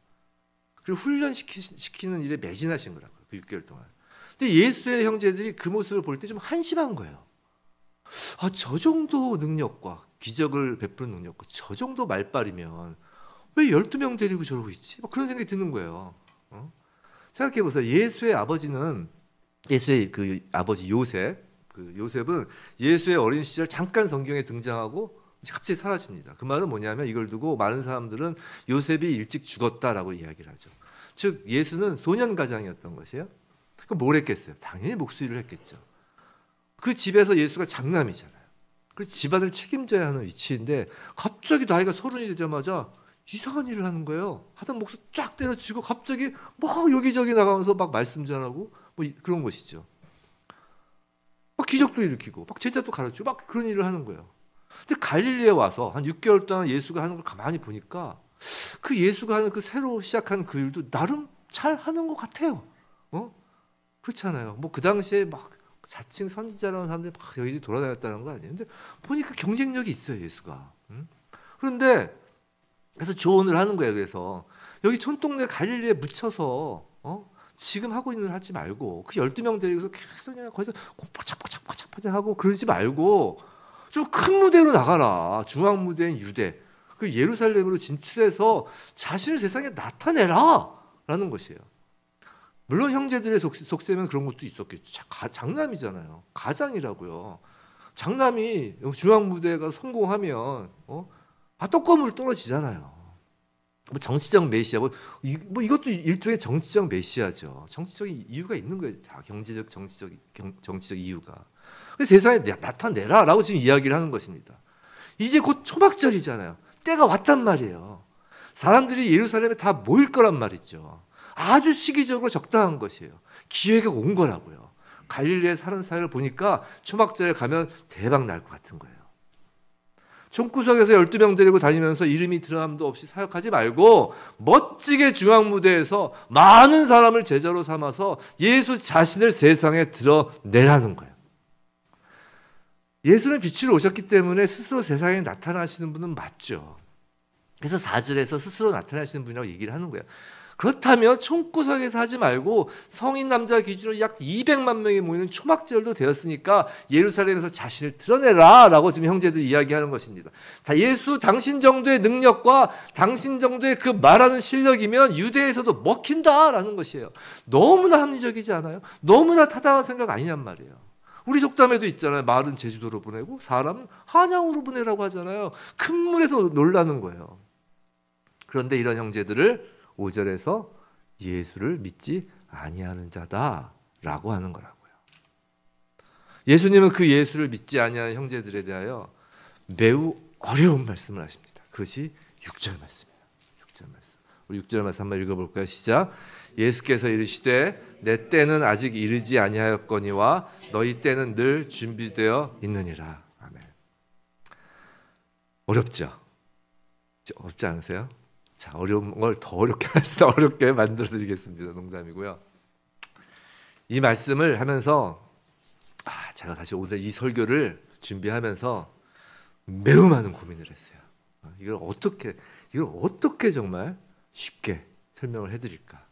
A: 그리고 훈련시키는 일에 매진하신 거라고요. 그 6개월 동안. 근데 예수의 형제들이 그 모습을 볼 때 좀 한심한 거예요. 저 정도 능력과 기적을 베푸는 능력과 저 정도 말빨이면 왜 12명 데리고 저러고 있지? 그런 생각이 드는 거예요. 생각해 보세요. 예수의 그 아버지 요셉, 그 요셉은 예수의 어린 시절 잠깐 성경에 등장하고 갑자기 사라집니다. 그 말은 뭐냐면 이걸 두고 많은 사람들은 요셉이 일찍 죽었다라고 이야기를 하죠. 즉 예수는 소년가장이었던 것이에요. 그럼 뭘 했겠어요? 당연히 목수일을 했겠죠. 그 집에서 예수가 장남이잖아요. 그 집안을 책임져야 하는 위치인데 갑자기 나이가 30이 되자마자 이상한 일을 하는 거예요. 하던 목수 쫙 때려치고 갑자기 막 여기저기 나가면서 막 말씀 전하고 뭐 그런 것이죠. 막 기적도 일으키고 막 제자도 가르치고 막 그런 일을 하는 거예요. 근데 갈릴리에 와서 한 6개월 동안 예수가 하는 걸 가만히 보니까 그 예수가 하는 그 새로 시작한 그 일도 나름 잘 하는 것 같아요. 그렇잖아요. 뭐 그 당시에 막 자칭 선지자라는 사람들이 막 여기 돌아다녔다는 거 아니에요. 근데 보니까 경쟁력이 있어요, 예수가. 그런데 그래서 조언을 하는 거예요. 그래서 여기 촌동네 갈릴리에 묻혀서 지금 하고 있는 일 하지 말고 그 12명 데리고서 계속 그냥 거기서 포착포착 하고 그러지 말고 좀 큰 무대로 나가라. 중앙 무대인 유대. 그 예루살렘으로 진출해서 자신을 세상에 나타내라. 라는 것이에요. 물론 형제들의 속셈은 그런 것도 있었겠죠. 장남이잖아요. 가장이라고요. 장남이 중앙 무대가 성공하면 떡거물 떨어지잖아요. 뭐 정치적 메시아 뭐 이것도 일종의 정치적 메시아죠. 정치적인 이유가 있는 거예요. 경제적 정치적 이유가. 그래서 세상에 나타내라라고 지금 이야기를 하는 것입니다. 이제 곧 초막절이잖아요. 때가 왔단 말이에요. 사람들이 예루살렘에 다 모일 거란 말이죠. 아주 시기적으로 적당한 것이에요. 기회가 온 거라고요. 갈릴리에 사는 사회를 보니까 초막절에 가면 대박 날 것 같은 거예요. 총구석에서 12명 데리고 다니면서 이름이 드러남도 없이 사역하지 말고 멋지게 중앙무대에서 많은 사람을 제자로 삼아서 예수 자신을 세상에 드러내라는 거예요. 예수는 빛으로 오셨기 때문에 스스로 세상에 나타나시는 분은 맞죠. 그래서 4절에서 스스로 나타나시는 분이라고 얘기를 하는 거예요. 그렇다면 총구석에서 하지 말고 성인 남자 기준으로 약 200만 명이 모이는 초막절도 되었으니까 예루살렘에서 자신을 드러내라 라고 지금 형제들이 이야기하는 것입니다. 예수 당신 정도의 능력과 당신 정도의 그 말하는 실력이면 유대에서도 먹힌다라는 것이에요. 너무나 합리적이지 않아요? 너무나 타당한 생각 아니냔 말이에요. 우리 속담에도 있잖아요. 말은 제주도로 보내고 사람은 한양으로 보내라고 하잖아요. 큰 물에서 놀라는 거예요. 그런데 이런 형제들을 5절에서 예수를 믿지 아니하는 자다라고 하는 거라고요. 예수님은 그 예수를 믿지 아니하는 형제들에 대하여 매우 어려운 말씀을 하십니다. 그것이 6절 말씀이에요. 6절 말씀. 우리 6절 말씀 한번 읽어볼까요? 시작. 예수께서 이르시되 내 때는 아직 이르지 아니하였거니와 너희 때는 늘 준비되어 있느니라. 아멘. 어렵죠? 어렵지 않으세요? 자, 어려운 걸 더 어렵게 할수 어렵게 만들어 드리겠습니다. 농담이고요. 이 말씀을 하면서 제가 다시 오늘 이 설교를 준비하면서 매우 많은 고민을 했어요. 이걸 어떻게 정말 쉽게 설명을 해드릴까?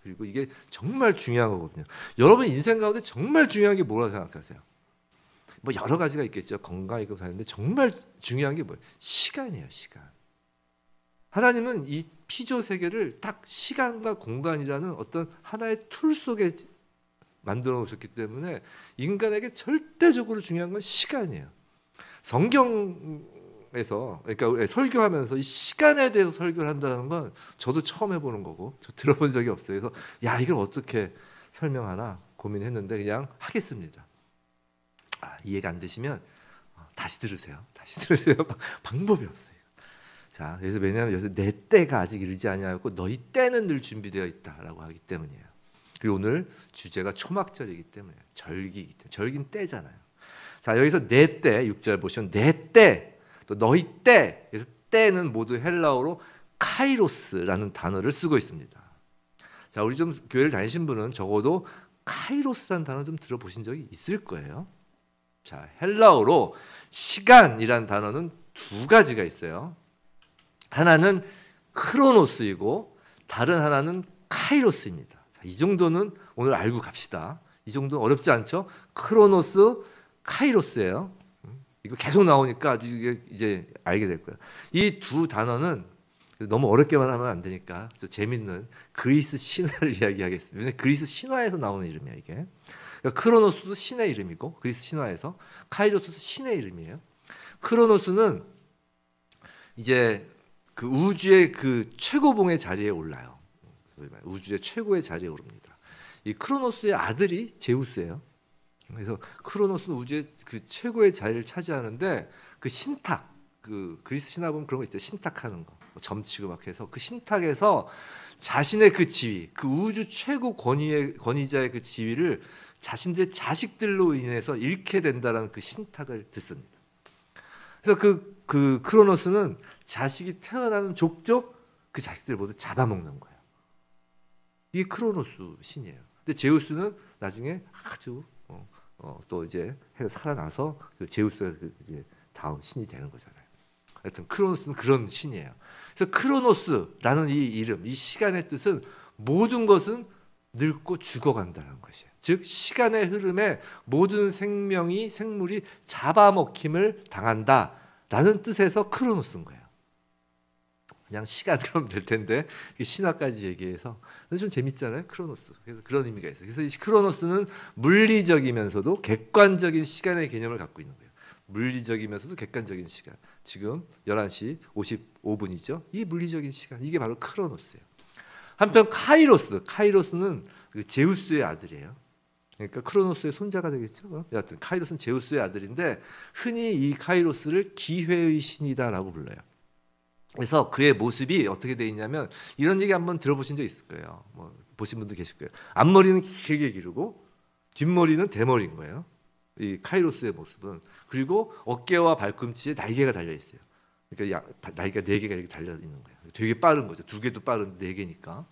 A: 그리고 이게 정말 중요한 거거든요. 여러분 인생 가운데 정말 중요한 게 뭐라고 생각하세요? 뭐 여러 가지가 있겠죠. 건강이고 사는데 정말 중요한 게 뭐예요? 시간이에요. 시간. 하나님은 이 피조 세계를 딱 시간과 공간이라는 어떤 하나의 툴 속에 만들어 놓으셨기 때문에 인간에게 절대적으로 중요한 건 시간이에요. 성경에서 그러니까 설교하면서 이 시간에 대해서 설교를 한다는 건 저도 처음 해보는 거고 저 들어본 적이 없어요. 그래서 이걸 어떻게 설명하나 고민했는데 그냥 하겠습니다. 이해가 안 되시면 다시 들으세요. 방법이 없어요. 자, 그래서 왜냐하면 여기서 내 때가 아직 이르지 아니하였고 너희 때는 늘 준비되어 있다라고 하기 때문이에요. 그리고 오늘 주제가 초막절이기 때문에 절기이기 때문에 절기는 때잖아요. 자, 여기서 내 때 6절 보시면 내 때 또 너희 때 그래서 때는 모두 헬라어로 카이로스라는 단어를 쓰고 있습니다. 자, 우리 좀 교회를 다니신 분은 적어도 카이로스라는 단어 좀 들어보신 적이 있을 거예요. 자, 헬라어로 시간이라는 단어는 두 가지가 있어요. 하나는 크로노스이고 다른 하나는 카이로스입니다. 자, 이 정도는 오늘 알고 갑시다. 이 정도는 어렵지 않죠? 크로노스, 카이로스예요. 이거 계속 나오니까 아주 이제 알게 될 거예요. 이 두 단어는 너무 어렵게만 하면 안 되니까 재밌는 그리스 신화를 이야기하겠습니다. 왜냐하면 그리스 신화에서 나오는 이름이야 이게. 그러니까 크로노스도 신의 이름이고 그리스 신화에서 카이로스도 신의 이름이에요. 크로노스는 이제 그 우주의 그 최고봉의 자리에 올라요. 우주의 최고의 자리에 오릅니다. 이 크로노스의 아들이 제우스예요. 그래서 크로노스는 우주의 그 최고의 자리를 차지하는데 그 신탁, 그 그리스 신화 보면 그런 거 있죠. 신탁하는 거, 점치고 막 해서 그 신탁에서 자신의 그 지위, 그 우주 최고 권위자의 그 지위를 자신들의 자식들로 인해서 잃게 된다라는 그 신탁을 듣습니다. 그래서 그 크로노스는 자식이 태어나는 족족 그 자식들 모두 잡아먹는 거예요. 이게 크로노스 신이에요. 근데 제우스는 나중에 아주 또 이제 살아나서 그 제우스가 이제 다음 신이 되는 거잖아요. 하여튼 크로노스는 그런 신이에요. 그래서 크로노스라는 이 이름, 이 시간의 뜻은 모든 것은 늙고 죽어간다는 것이에요. 즉 시간의 흐름에 모든 생물이 잡아먹힘을 당한다라는 뜻에서 크로노스인 거예요. 그냥 시간 그러면 될 텐데 신화까지 얘기해서 근데 좀 재밌잖아요. 크로노스. 그래서 그런 의미가 있어요. 그래서 이 크로노스는 물리적이면서도 객관적인 시간의 개념을 갖고 있는 거예요. 물리적이면서도 객관적인 시간. 지금 11시 55분이죠. 이 물리적인 시간. 이게 바로 크로노스예요. 한편 카이로스는 그 제우스의 아들이에요. 그러니까 크로노스의 손자가 되겠죠. 여하튼 카이로스는 제우스의 아들인데 흔히 이 카이로스를 기회의 신이다라고 불러요. 그래서 그의 모습이 어떻게 돼 있냐면 이런 얘기 한번 들어보신 적 있을 거예요. 뭐 보신 분도 계실 거예요. 앞머리는 길게 기르고 뒷머리는 대머리인 거예요. 이 카이로스의 모습은. 그리고 어깨와 발꿈치에 날개가 달려 있어요. 그러니까 날개가 4개가 이렇게 달려 있는 거예요. 되게 빠른 거죠. 2개도 빠른데 4개니까.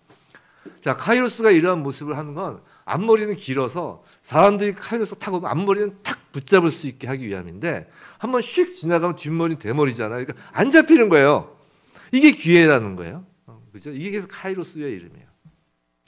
A: 자, 카이로스가 이러한 모습을 하는 건 앞머리는 길어서 사람들이 카이로스 타고 오면 앞머리는 탁 붙잡을 수 있게 하기 위함인데 한번 슉 지나가면 뒷머리는 대머리잖아요. 그러니까 안 잡히는 거예요. 이게 기회라는 거예요. 그죠? 이게 계속 카이로스의 이름이에요.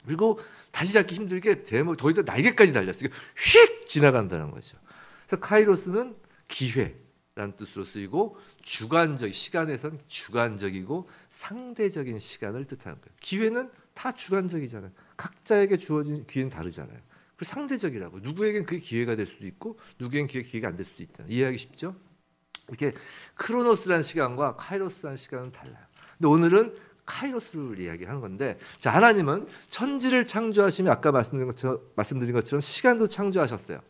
A: 그리고 다시 잡기 힘들게 대머리, 거기다 날개까지 달렸어요. 휙 지나간다는 거죠. 그래서 카이로스는 기회라는 뜻으로 쓰이고 시간에선 주관적이고 상대적인 시간을 뜻하는 거예요. 기회는 다 주관적이잖아요. 각자에게 주어진 기회는 다르잖아요. 그리고 상대적이라고. 누구에겐 그게 기회가 될 수도 있고 누구에겐 그게 기회가 안 될 수도 있잖아요. 이해하기 쉽죠? 이렇게 크로노스라는 시간과 카이로스라는 시간은 달라요. 근데 오늘은 카이로스를 이야기하는 건데, 자, 하나님은 천지를 창조하시며 아까 말씀드린 것처럼 시간도 창조하셨어요.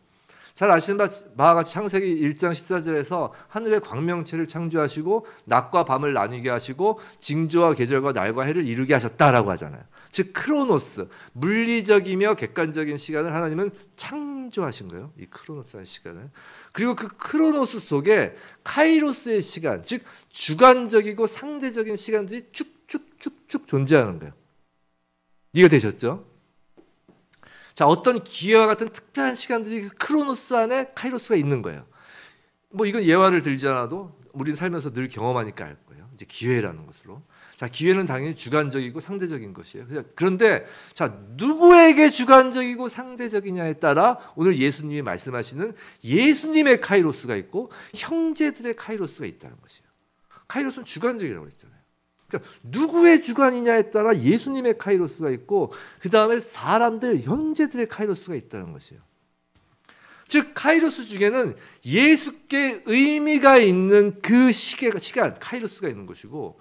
A: 잘 아시는 바와 같이 창세기 1장 14절에서 하늘의 광명체를 창조하시고 낮과 밤을 나뉘게 하시고 징조와 계절과 날과 해를 이루게 하셨다라고 하잖아요. 즉 크로노스, 물리적이며 객관적인 시간을 하나님은 창조하신 거예요. 이 크로노스라는 시간을. 그리고 그 크로노스 속에 카이로스의 시간, 즉 주관적이고 상대적인 시간들이 쭉쭉쭉쭉 존재하는 거예요. 이해가 되셨죠? 자, 어떤 기회와 같은 특별한 시간들이 그 크로노스 안에 카이로스가 있는 거예요. 뭐 이건 예화를 들지 않아도 우리는 살면서 늘 경험하니까 알 거예요. 이제 기회라는 것으로. 자, 기회는 당연히 주관적이고 상대적인 것이에요. 그런데 자, 누구에게 주관적이고 상대적이냐에 따라 오늘 예수님이 말씀하시는 예수님의 카이로스가 있고 형제들의 카이로스가 있다는 것이에요. 카이로스는 주관적이라고 했잖아요. 그러니까 누구의 주관이냐에 따라 예수님의 카이로스가 있고 그 다음에 사람들, 형제들의 카이로스가 있다는 것이에요. 즉 카이로스 중에는 예수께 의미가 있는 그 시간, 카이로스가 있는 것이고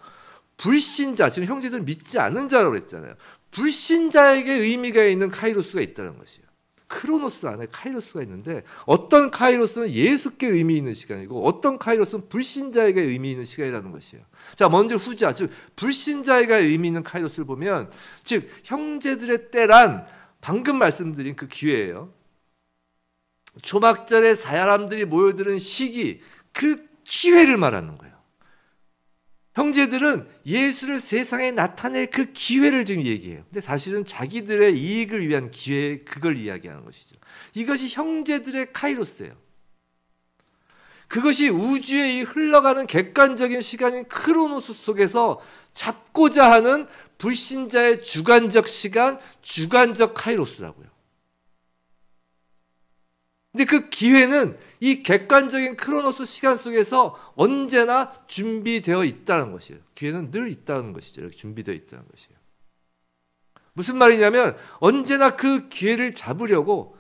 A: 불신자, 지금 형제들 믿지 않는 자라고 했잖아요. 불신자에게 의미가 있는 카이로스가 있다는 것이에요. 크로노스 안에 카이로스가 있는데 어떤 카이로스는 예수께 의미 있는 시간이고 어떤 카이로스는 불신자에게 의미 있는 시간이라는 것이에요. 자, 먼저 후자, 즉 불신자에게 의미 있는 카이로스를 보면 즉 형제들의 때란 방금 말씀드린 그 기회예요. 초막절에 사람들이 모여드는 시기, 그 기회를 말하는 거예요. 형제들은 예수를 세상에 나타낼 그 기회를 지금 얘기해요. 근데 사실은 자기들의 이익을 위한 기회, 그걸 이야기하는 것이죠. 이것이 형제들의 카이로스예요. 그것이 우주의 이 흘러가는 객관적인 시간인 크로노스 속에서 잡고자 하는 불신자의 주관적 시간, 주관적 카이로스라고요. 근데 그 기회는 이 객관적인 크로노스 시간 속에서 언제나 준비되어 있다는 것이에요. 기회는 늘 있다는 것이죠. 이렇게 준비되어 있다는 것이에요. 무슨 말이냐면 언제나 그 기회를 잡으려고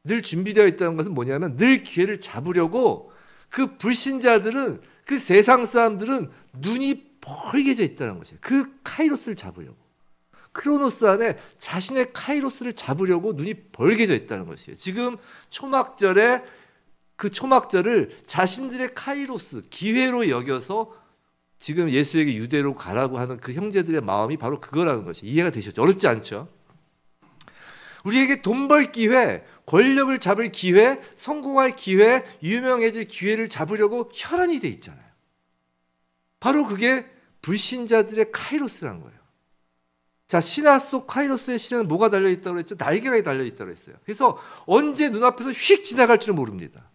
A: 늘 준비되어 있다는 것은 뭐냐면 늘 기회를 잡으려고 그 불신자들은, 그 세상 사람들은 눈이 벌게져 있다는 것이에요. 그 카이로스를 잡으려고. 크로노스 안에 자신의 카이로스를 잡으려고 눈이 벌게져 있다는 것이에요. 지금 초막절에 그 초막절을 자신들의 카이로스, 기회로 여겨서 지금 예수에게 유대로 가라고 하는 그 형제들의 마음이 바로 그거라는 것이 이해가 되셨죠? 어렵지 않죠? 우리에게 돈 벌 기회, 권력을 잡을 기회, 성공할 기회, 유명해질 기회를 잡으려고 혈안이 돼 있잖아요. 바로 그게 불신자들의 카이로스라는 거예요. 자, 신화 속 카이로스의 실에는 뭐가 달려있다고 그랬죠? 날개가 달려있다고 했어요. 그래서 언제 눈앞에서 휙 지나갈 줄 모릅니다.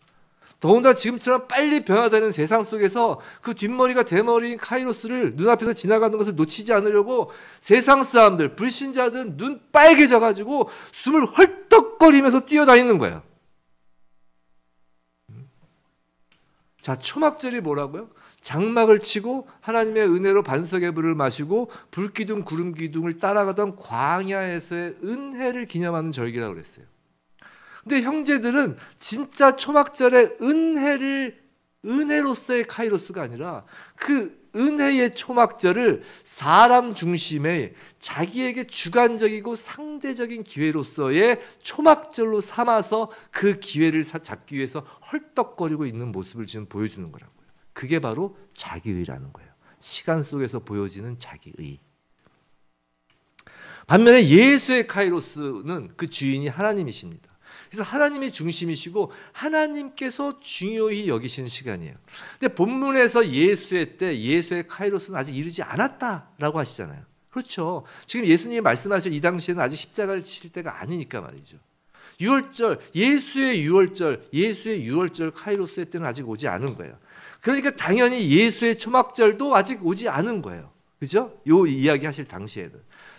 A: 더군다나 지금처럼 빨리 변화되는 세상 속에서 그 뒷머리가 대머리인 카이로스를 눈앞에서 지나가는 것을 놓치지 않으려고 세상 사람들, 불신자들은 눈 빨개져가지고 숨을 헐떡거리면서 뛰어다니는 거예요. 자, 초막절이 뭐라고요? 장막을 치고 하나님의 은혜로 반석의 불을 마시고 불기둥 구름기둥을 따라가던 광야에서의 은혜를 기념하는 절기라고 그랬어요. 근데 형제들은 진짜 초막절의 은혜로서의 카이로스가 아니라 그 은혜의 초막절을 사람 중심의 자기에게 주관적이고 상대적인 기회로서의 초막절로 삼아서 그 기회를 잡기 위해서 헐떡거리고 있는 모습을 지금 보여주는 거라고요. 그게 바로 자기의라는 거예요. 시간 속에서 보여지는 자기의. 반면에 예수의 카이로스는 그 주인이 하나님이십니다. 그래서 하나님이 중심이시고 하나님께서 중요히 여기시는 시간이에요. 근데 본문에서 예수의 때, 예수의 카이로스는 아직 이르지 않았다라고 하시잖아요. 그렇죠. 지금 예수님이 말씀하신 이 당시에는 아직 십자가를 치실 때가 아니니까 말이죠. 유월절, 예수의 유월절 카이로스의 때는 아직 오지 않은 거예요. 그러니까 당연히 예수의 초막절도 아직 오지 않은 거예요. 그죠? 요 이야기 하실 당시에는.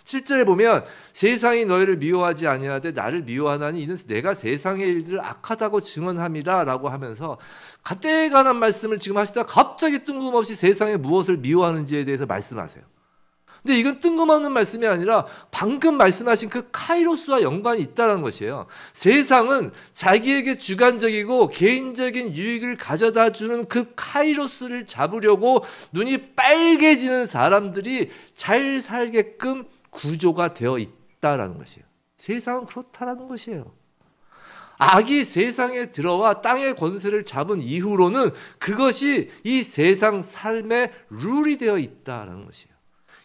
A: 7절에 보면 세상이 너희를 미워하지 아니하되 나를 미워하나니 이는 내가 세상의 일들을 악하다고 증언함이라 라고 하면서 그때에 관한 말씀을 지금 하시다가 갑자기 뜬금없이 세상에 무엇을 미워하는지에 대해서 말씀하세요. 근데 이건 뜬금없는 말씀이 아니라 방금 말씀하신 그 카이로스와 연관이 있다는 것이에요. 세상은 자기에게 주관적이고 개인적인 유익을 가져다 주는 그 카이로스를 잡으려고 눈이 빨개지는 사람들이 잘 살게끔 구조가 되어 있다라는 것이에요. 세상은 그렇다라는 것이에요. 악이 세상에 들어와 땅의 권세를 잡은 이후로는 그것이 이 세상 삶의 룰이 되어 있다라는 것이에요.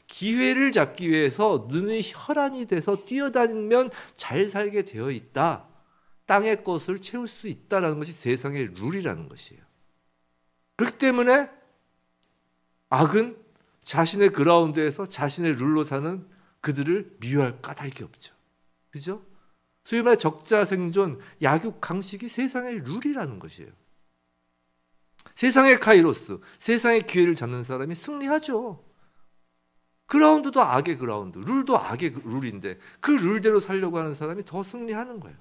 A: 기회를 잡기 위해서 눈이 혈안이 돼서 뛰어다니면 잘 살게 되어 있다. 땅의 것을 채울 수 있다라는 것이 세상의 룰이라는 것이에요. 그렇기 때문에 악은 자신의 그라운드에서 자신의 룰로 사는 그들을 미워할 까닭이 없죠. 그죠? 소위 말해 적자 생존, 약육 강식이 세상의 룰이라는 것이에요. 세상의 카이로스, 세상의 기회를 잡는 사람이 승리하죠. 그라운드도 악의 그라운드, 룰도 악의 룰인데 그 룰대로 살려고 하는 사람이 더 승리하는 거예요.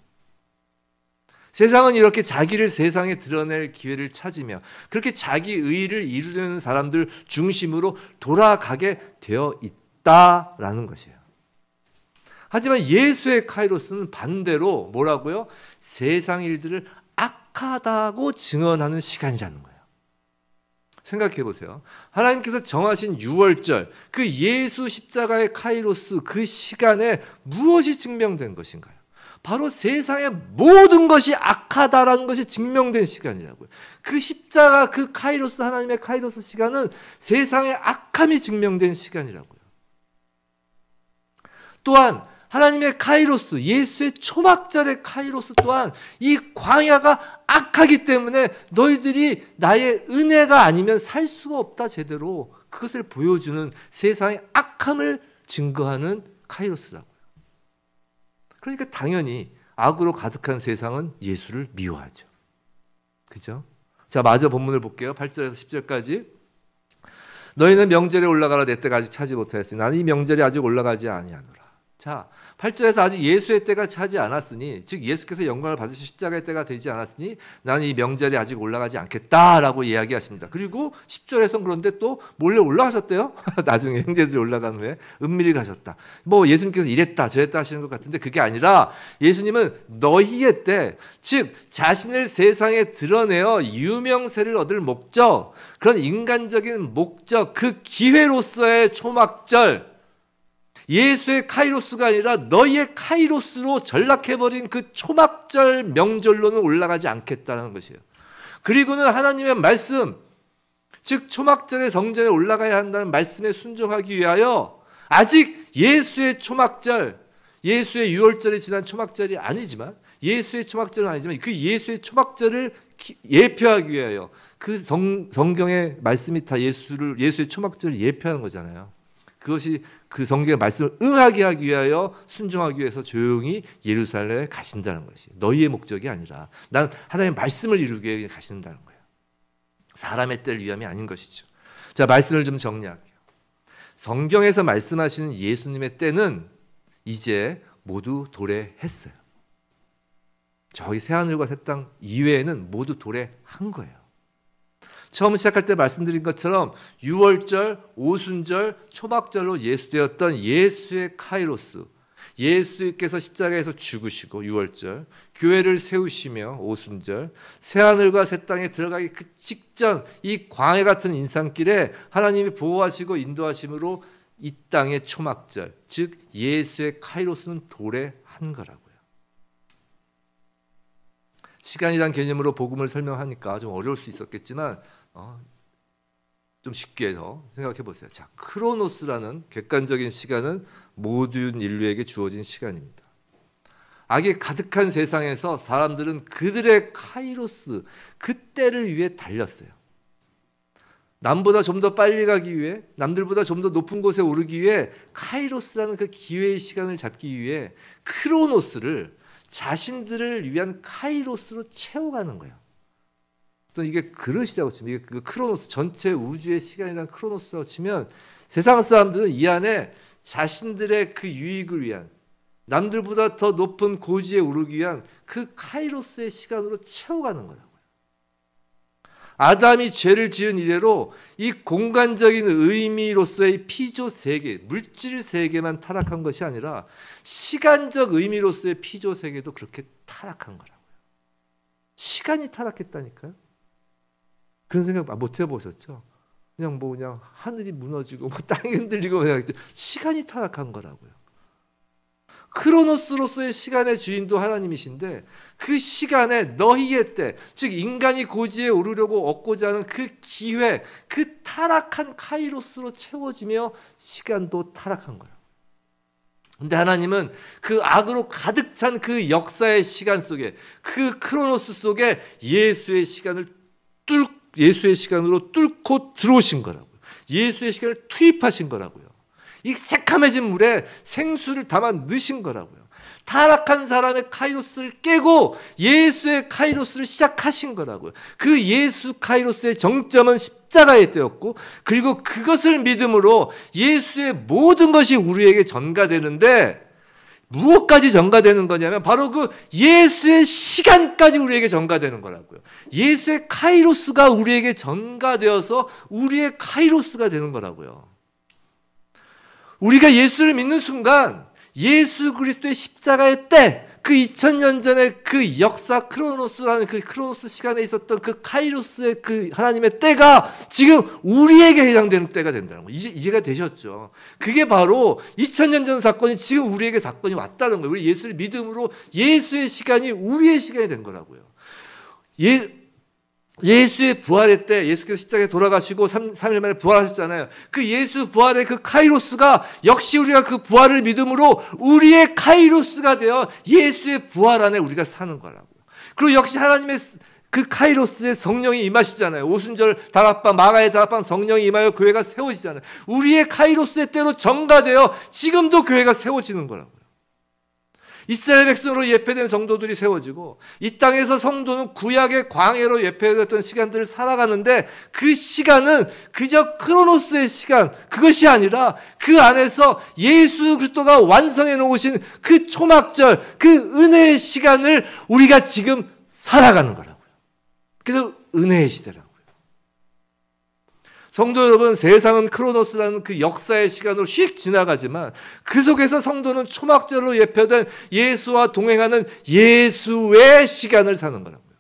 A: 세상은 이렇게 자기를 세상에 드러낼 기회를 찾으며 그렇게 자기 의의를 이루려는 사람들 중심으로 돌아가게 되어 있다라는 것이에요. 하지만 예수의 카이로스는 반대로 뭐라고요? 세상 일들을 악하다고 증언하는 시간이라는 거예요. 생각해 보세요. 하나님께서 정하신 유월절, 그 예수 십자가의 카이로스, 그 시간에 무엇이 증명된 것인가요? 바로 세상의 모든 것이 악하다라는 것이 증명된 시간이라고요. 그 십자가, 그 카이로스, 하나님의 카이로스 시간은 세상의 악함이 증명된 시간이라고요. 또한 하나님의 카이로스, 예수의 초막절의 카이로스 또한 이 광야가 악하기 때문에 너희들이 나의 은혜가 아니면 살 수가 없다 제대로 그것을 보여주는 세상의 악함을 증거하는 카이로스라고요. 그러니까 당연히 악으로 가득한 세상은 예수를 미워하죠. 그죠? 자, 마저 본문을 볼게요. 8절에서 10절까지. 너희는 명절에 올라가라 내 때가 아직 차지 못하였으니 나는 이 명절이 아직 올라가지 아니하노라. 자, 8절에서 아직 예수의 때가 차지 않았으니, 즉 예수께서 영광을 받으실 십자가의 때가 되지 않았으니 나는 이 명절이 아직 올라가지 않겠다라고 이야기하십니다. 그리고 10절에서는 그런데 또 몰래 올라가셨대요. 나중에 형제들이 올라간 후에 은밀히 가셨다. 뭐 예수님께서 이랬다 저랬다 하시는 것 같은데 그게 아니라 예수님은 너희의 때, 즉 자신을 세상에 드러내어 유명세를 얻을 목적, 그런 인간적인 목적, 그 기회로서의 초막절, 예수의 카이로스가 아니라 너희의 카이로스로 전락해버린 그 초막절 명절로는 올라가지 않겠다는 것이에요. 그리고는 하나님의 말씀, 즉 초막절의 성전에 올라가야 한다는 말씀에 순종하기 위하여 아직 예수의 초막절, 예수의 유월절이 지난 초막절이 아니지만, 예수의 초막절은 아니지만 그 예수의 초막절을 예표하기 위하여, 그 성경의 말씀이 다 예수의 초막절을 예표하는 거잖아요. 그것이 그 성경의 말씀을 응하게 하기 위하여, 순종하기 위해서 조용히 예루살렘에 가신다는 것이 너희의 목적이 아니라 난 하나님의 말씀을 이루기 위해 가신다는 거예요. 사람의 때를 위함이 아닌 것이죠. 자, 말씀을 좀 정리할게요. 성경에서 말씀하시는 예수님의 때는 이제 모두 도래했어요. 저기 새하늘과 새 땅 이외에는 모두 도래한 거예요. 처음 시작할 때 말씀드린 것처럼 유월절, 오순절, 초막절로 예수되었던 예수의 카이로스, 예수께서 십자가에서 죽으시고 유월절, 교회를 세우시며 오순절, 새하늘과 새 땅에 들어가기 그 직전 이 광해 같은 인산길에 하나님이 보호하시고 인도하심으로 이 땅의 초막절, 즉 예수의 카이로스는 도래한 거라고요. 시간이란 개념으로 복음을 설명하니까 좀 어려울 수 있었겠지만 좀 쉽게 더 생각해 보세요. 자, 크로노스라는 객관적인 시간은 모든 인류에게 주어진 시간입니다. 악이 가득한 세상에서 사람들은 그들의 카이로스, 그 때를 위해 달렸어요. 남보다 좀 더 빨리 가기 위해, 남들보다 좀 더 높은 곳에 오르기 위해 카이로스라는 그 기회의 시간을 잡기 위해 크로노스를 자신들을 위한 카이로스로 채워가는 거예요. 또 이게 그릇이라고 치면, 이게 그 크로노스, 전체 우주의 시간이라는 크로노스라고 치면 세상 사람들은 이 안에 자신들의 그 유익을 위한, 남들보다 더 높은 고지에 오르기 위한 그 카이로스의 시간으로 채워가는 거라고요. 아담이 죄를 지은 이래로 이 공간적인 의미로서의 피조 세계, 물질 세계만 타락한 것이 아니라 시간적 의미로서의 피조 세계도 그렇게 타락한 거라고요. 시간이 타락했다니까요. 그런 생각 못 해보셨죠? 그냥 하늘이 무너지고 땅이 흔들리고 그냥 시간이 타락한 거라고요. 크로노스로서의 시간의 주인도 하나님이신데 그 시간에 너희의 때, 즉 인간이 고지에 오르려고 얻고자 하는 그 기회, 그 타락한 카이로스로 채워지며 시간도 타락한 거예요. 근데 하나님은 그 악으로 가득 찬 그 역사의 시간 속에, 그 크로노스 속에 예수의 시간으로 뚫고 들어오신 거라고요. 예수의 시간을 투입하신 거라고요. 이 새카매진 물에 생수를 담아 넣으신 거라고요. 타락한 사람의 카이로스를 깨고 예수의 카이로스를 시작하신 거라고요. 그 예수 카이로스의 정점은 십자가에 떼었고, 그리고 그것을 믿음으로 예수의 모든 것이 우리에게 전가되는데, 무엇까지 전가되는 거냐면 바로 그 예수의 시간까지 우리에게 전가되는 거라고요. 예수의 카이로스가 우리에게 전가되어서 우리의 카이로스가 되는 거라고요. 우리가 예수를 믿는 순간 예수 그리스도의 십자가의 때, 그 2000년 전에 그 역사 크로노스라는 그 크로노스 시간에 있었던 그 카이로스의 그 하나님의 때가 지금 우리에게 해당되는 때가 된다는 거예요. 이해가 되셨죠? 그게 바로 2000년 전 사건이 지금 우리에게 사건이 왔다는 거예요. 우리 예수를 믿음으로 예수의 시간이 우리의 시간이 된 거라고요. 예수의 부활의 때, 예수께서 십자가에 돌아가시고 3일 만에 부활하셨잖아요. 그 예수 부활의 그 카이로스가 역시 우리가 그 부활을 믿음으로 우리의 카이로스가 되어 예수의 부활 안에 우리가 사는 거라고. 그리고 역시 하나님의 그 카이로스의 성령이 임하시잖아요. 오순절 다락방, 마가의 다락방 성령이 임하여 교회가 세워지잖아요. 우리의 카이로스의 때로 전가되어 지금도 교회가 세워지는 거라고요. 이스라엘 백성으로 예표된 성도들이 세워지고, 이 땅에서 성도는 구약의 광야로 예표됐던 시간들을 살아가는데, 그 시간은 그저 크로노스의 시간, 그것이 아니라 그 안에서 예수 그리스도가 완성해 놓으신 그 초막절, 그 은혜의 시간을 우리가 지금 살아가는 거라고요. 그래서 은혜의 시대라고요. 성도 여러분, 세상은 크로노스라는 그 역사의 시간으로 휙 지나가지만 그 속에서 성도는 초막절로 예표된 예수와 동행하는 예수의 시간을 사는 거라고요.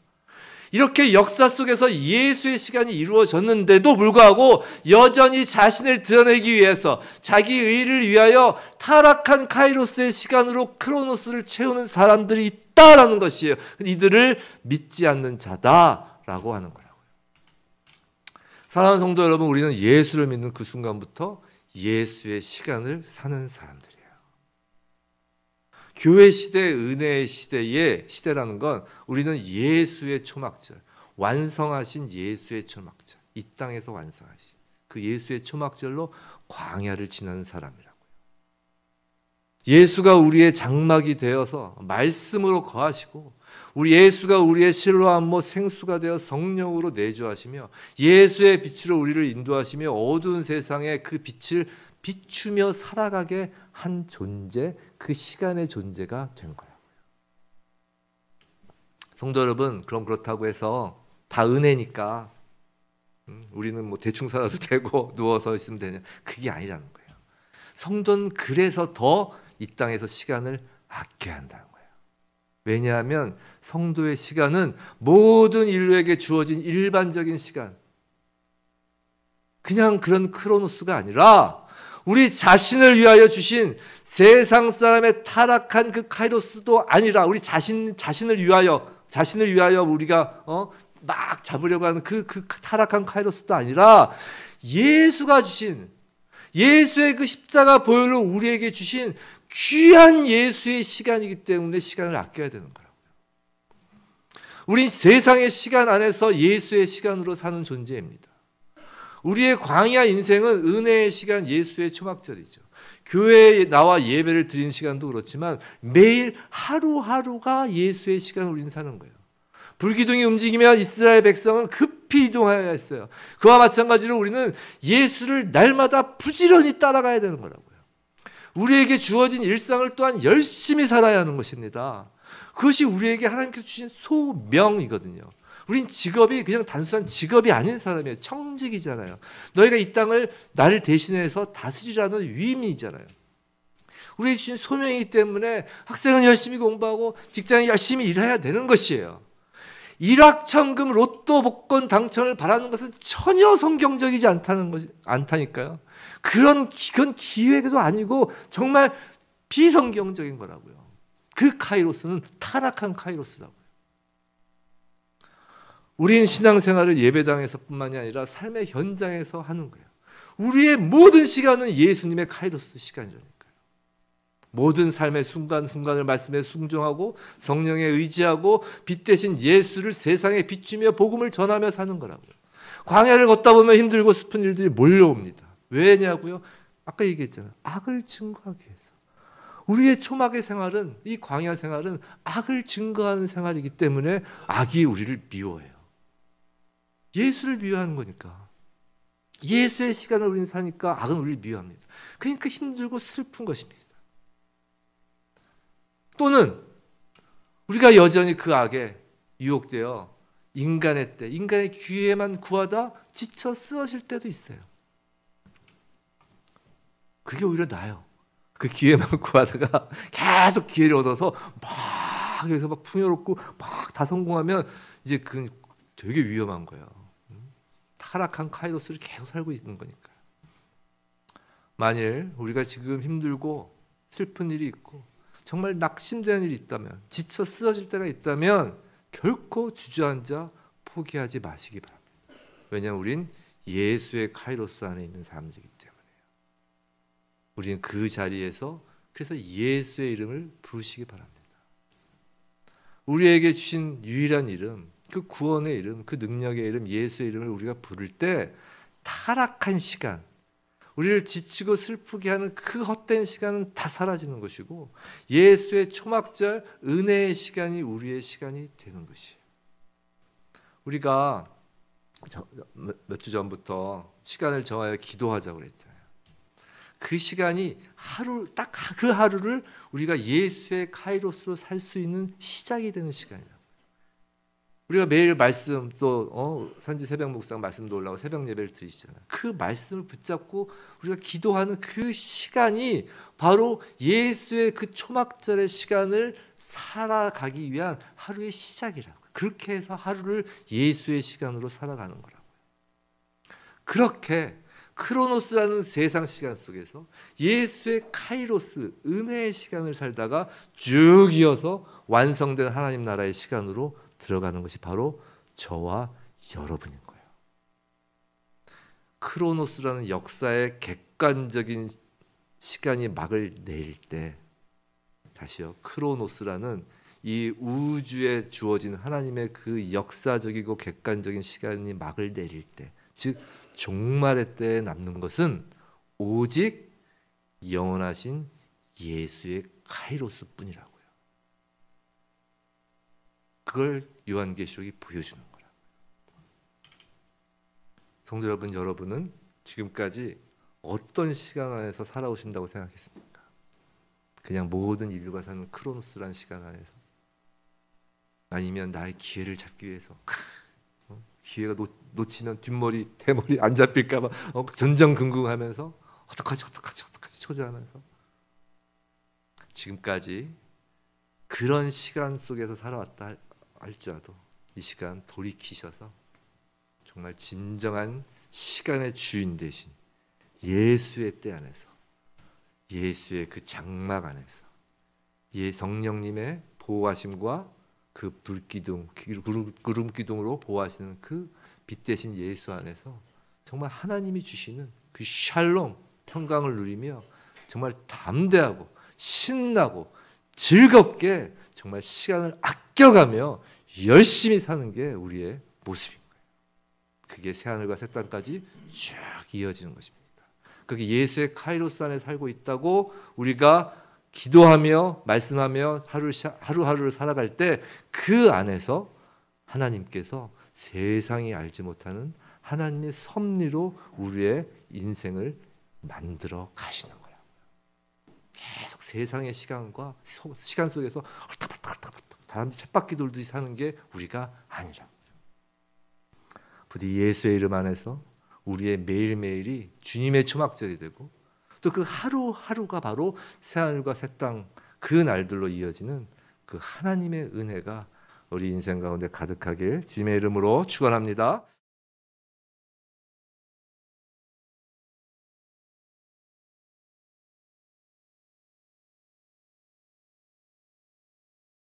A: 이렇게 역사 속에서 예수의 시간이 이루어졌는데도 불구하고 여전히 자신을 드러내기 위해서 자기 의를 위하여 타락한 카이로스의 시간으로 크로노스를 채우는 사람들이 있다라는 것이에요. 이들을 믿지 않는 자다라고 하는 거예요. 사랑하는 성도 여러분, 우리는 예수를 믿는 그 순간부터 예수의 시간을 사는 사람들이에요. 교회 시대, 은혜의 시대의 시대라는 건 우리는 예수의 초막절, 완성하신 예수의 초막절, 이 땅에서 완성하신 그 예수의 초막절로 광야를 지나는 사람이라고요. 예수가 우리의 장막이 되어서 말씀으로 거하시고, 우리 예수가 우리의 실로 안모 생수가 되어 성령으로 내주하시며 예수의 빛으로 우리를 인도하시며 어두운 세상에 그 빛을 비추며 살아가게 한 존재, 그 시간의 존재가 된 거예요. 성도 여러분, 그럼 그렇다고 해서 다 은혜니까 우리는 뭐 대충 살아도 되고 누워서 있으면 되냐, 그게 아니라는 거예요. 성도는 그래서 더 이 땅에서 시간을 아껴야 한다는 거예요. 왜냐하면 성도의 시간은 모든 인류에게 주어진 일반적인 시간, 그냥 그런 크로노스가 아니라 우리 자신을 위하여 주신 세상 사람의 타락한 그 카이로스도 아니라 우리 자신을 위하여 우리가 막 잡으려고 하는 그 타락한 카이로스도 아니라 예수가 주신, 예수의 그 십자가 보혈로 우리에게 주신 귀한 예수의 시간이기 때문에 시간을 아껴야 되는 거라고요. 우린 세상의 시간 안에서 예수의 시간으로 사는 존재입니다. 우리의 광야 인생은 은혜의 시간, 예수의 초막절이죠. 교회에 나와 예배를 드리는 시간도 그렇지만 매일 하루하루가 예수의 시간을 우리는 사는 거예요. 불기둥이 움직이면 이스라엘 백성은 급히 이동해야 했어요. 그와 마찬가지로 우리는 예수를 날마다 부지런히 따라가야 되는 거라고요. 우리에게 주어진 일상을 또한 열심히 살아야 하는 것입니다. 그것이 우리에게 하나님께서 주신 소명이거든요. 우린 직업이 그냥 단순한 직업이 아닌 사람이에요. 청직이잖아요. 너희가 이 땅을 나를 대신해서 다스리라는 위임이잖아요. 우리에게 주신 소명이기 때문에 학생은 열심히 공부하고 직장에 열심히 일해야 되는 것이에요. 일확천금 로또 복권 당첨을 바라는 것은 전혀 성경적이지 않다니까요. 그건 기회도 아니고 정말 비성경적인 거라고요. 그 카이로스는 타락한 카이로스라고요. 우리는 신앙생활을 예배당에서뿐만이 아니라 삶의 현장에서 하는 거예요. 우리의 모든 시간은 예수님의 카이로스 시간이라니까요. 모든 삶의 순간순간을 말씀에 순종하고 성령에 의지하고 빛 대신 예수를 세상에 비추며 복음을 전하며 사는 거라고요. 광야를 걷다 보면 힘들고 슬픈 일들이 몰려옵니다. 왜냐고요? 아까 얘기했잖아요. 악을 증거하기 위해서. 우리의 초막의 생활은, 이 광야 생활은 악을 증거하는 생활이기 때문에 악이 우리를 미워해요. 예수를 미워하는 거니까. 예수의 시간을 우리는 사니까 악은 우리를 미워합니다. 그러니까 힘들고 슬픈 것입니다. 또는 우리가 여전히 그 악에 유혹되어 인간의 때, 인간의 기회만 구하다 지쳐 쓰러질 때도 있어요. 그게 오히려 나아요. 그 기회만 구하다가 계속 기회를 얻어서 막 여기서 막 풍요롭고 막 다 성공하면 이제 그건 되게 위험한 거예요. 타락한 카이로스를 계속 살고 있는 거니까요. 만일 우리가 지금 힘들고 슬픈 일이 있고 정말 낙심되는 일이 있다면, 지쳐 쓰러질 때가 있다면 결코 주저앉아 포기하지 마시기 바랍니다. 왜냐하면 우린 예수의 카이로스 안에 있는 사람들이기 때문에요. 우리는 그 자리에서 그래서 예수의 이름을 부르시기 바랍니다. 우리에게 주신 유일한 이름, 그 구원의 이름, 그 능력의 이름, 예수의 이름을 우리가 부를 때 타락한 시간, 우리를 지치고 슬프게 하는 그 헛된 시간은 다 사라지는 것이고 예수의 초막절 은혜의 시간이 우리의 시간이 되는 것이에요. 우리가 몇 주 전부터 시간을 정하여 기도하자고 그랬잖아요. 그 시간이 하루, 딱 그 하루를 우리가 예수의 카이로스로 살 수 있는 시작이 되는 시간이에요. 우리가 매일 말씀 또 산지 새벽 묵상 말씀도 올라오고 새벽 예배를 드리시잖아요. 그 말씀을 붙잡고 우리가 기도하는 그 시간이 바로 예수의 그 초막절의 시간을 살아가기 위한 하루의 시작이라고요. 그렇게 해서 하루를 예수의 시간으로 살아가는 거라고요. 그렇게 크로노스라는 세상 시간 속에서 예수의 카이로스, 은혜의 시간을 살다가 쭉 이어서 완성된 하나님 나라의 시간으로 들어가는 것이 바로 저와 여러분인 거예요. 크로노스라는 역사의 객관적인 시간이 막을 내릴 때, 다시요, 크로노스라는 이 우주에 주어진 하나님의 그 역사적이고 객관적인 시간이 막을 내릴 때, 즉 종말의 때에 남는 것은 오직 영원하신 예수의 카이로스 뿐이라고요. 그걸 요한계시록이 보여주는 거라고요. 성도 여러분, 여러분은 지금까지 어떤 시간 안에서 살아오신다고 생각했습니까? 그냥 모든 인류가 사는 크로노스라는 시간 안에서? 아니면 나의 기회를 잡기 위해서 기회가 놓치면 뒷머리 대머리 안 잡힐까 봐 전전긍긍하면서 어떡하지 초조하면서 지금까지 그런 시간 속에서 살아왔다 할지라도 이 시간 돌이키셔서 정말 진정한 시간의 주인 되신 예수의 때 안에서, 예수의 그 장막 안에서, 성령님의 보호하심과 그 불기둥, 구름 기둥으로 보호하시는 그 빛 대신 예수 안에서 정말 하나님이 주시는 그 샬롬 평강을 누리며 정말 담대하고 신나고 즐겁게 정말 시간을 아껴가며 열심히 사는 게 우리의 모습인 거예요. 그게 새하늘과 새 땅까지 쭉 이어지는 것입니다. 그게 예수의 카이로스 안에 살고 있다고 우리가 기도하며 말씀하며 하루하루를 살아갈 때 그 안에서 하나님께서 세상이 알지 못하는 하나님의 섭리로 우리의 인생을 만들어 가시는 거예요. 계속 세상의 시간 속에서 사람들이 쳇바퀴 돌듯이 사는 게 우리가 아니라 부디 예수의 이름 안에서 우리의 매일매일이 주님의 초막절이 되고 또 그 하루하루가 바로 새하늘과 새 땅 그 날들로 이어지는 그 하나님의 은혜가 우리 인생 가운데 가득하길 주님의 이름으로 축원합니다.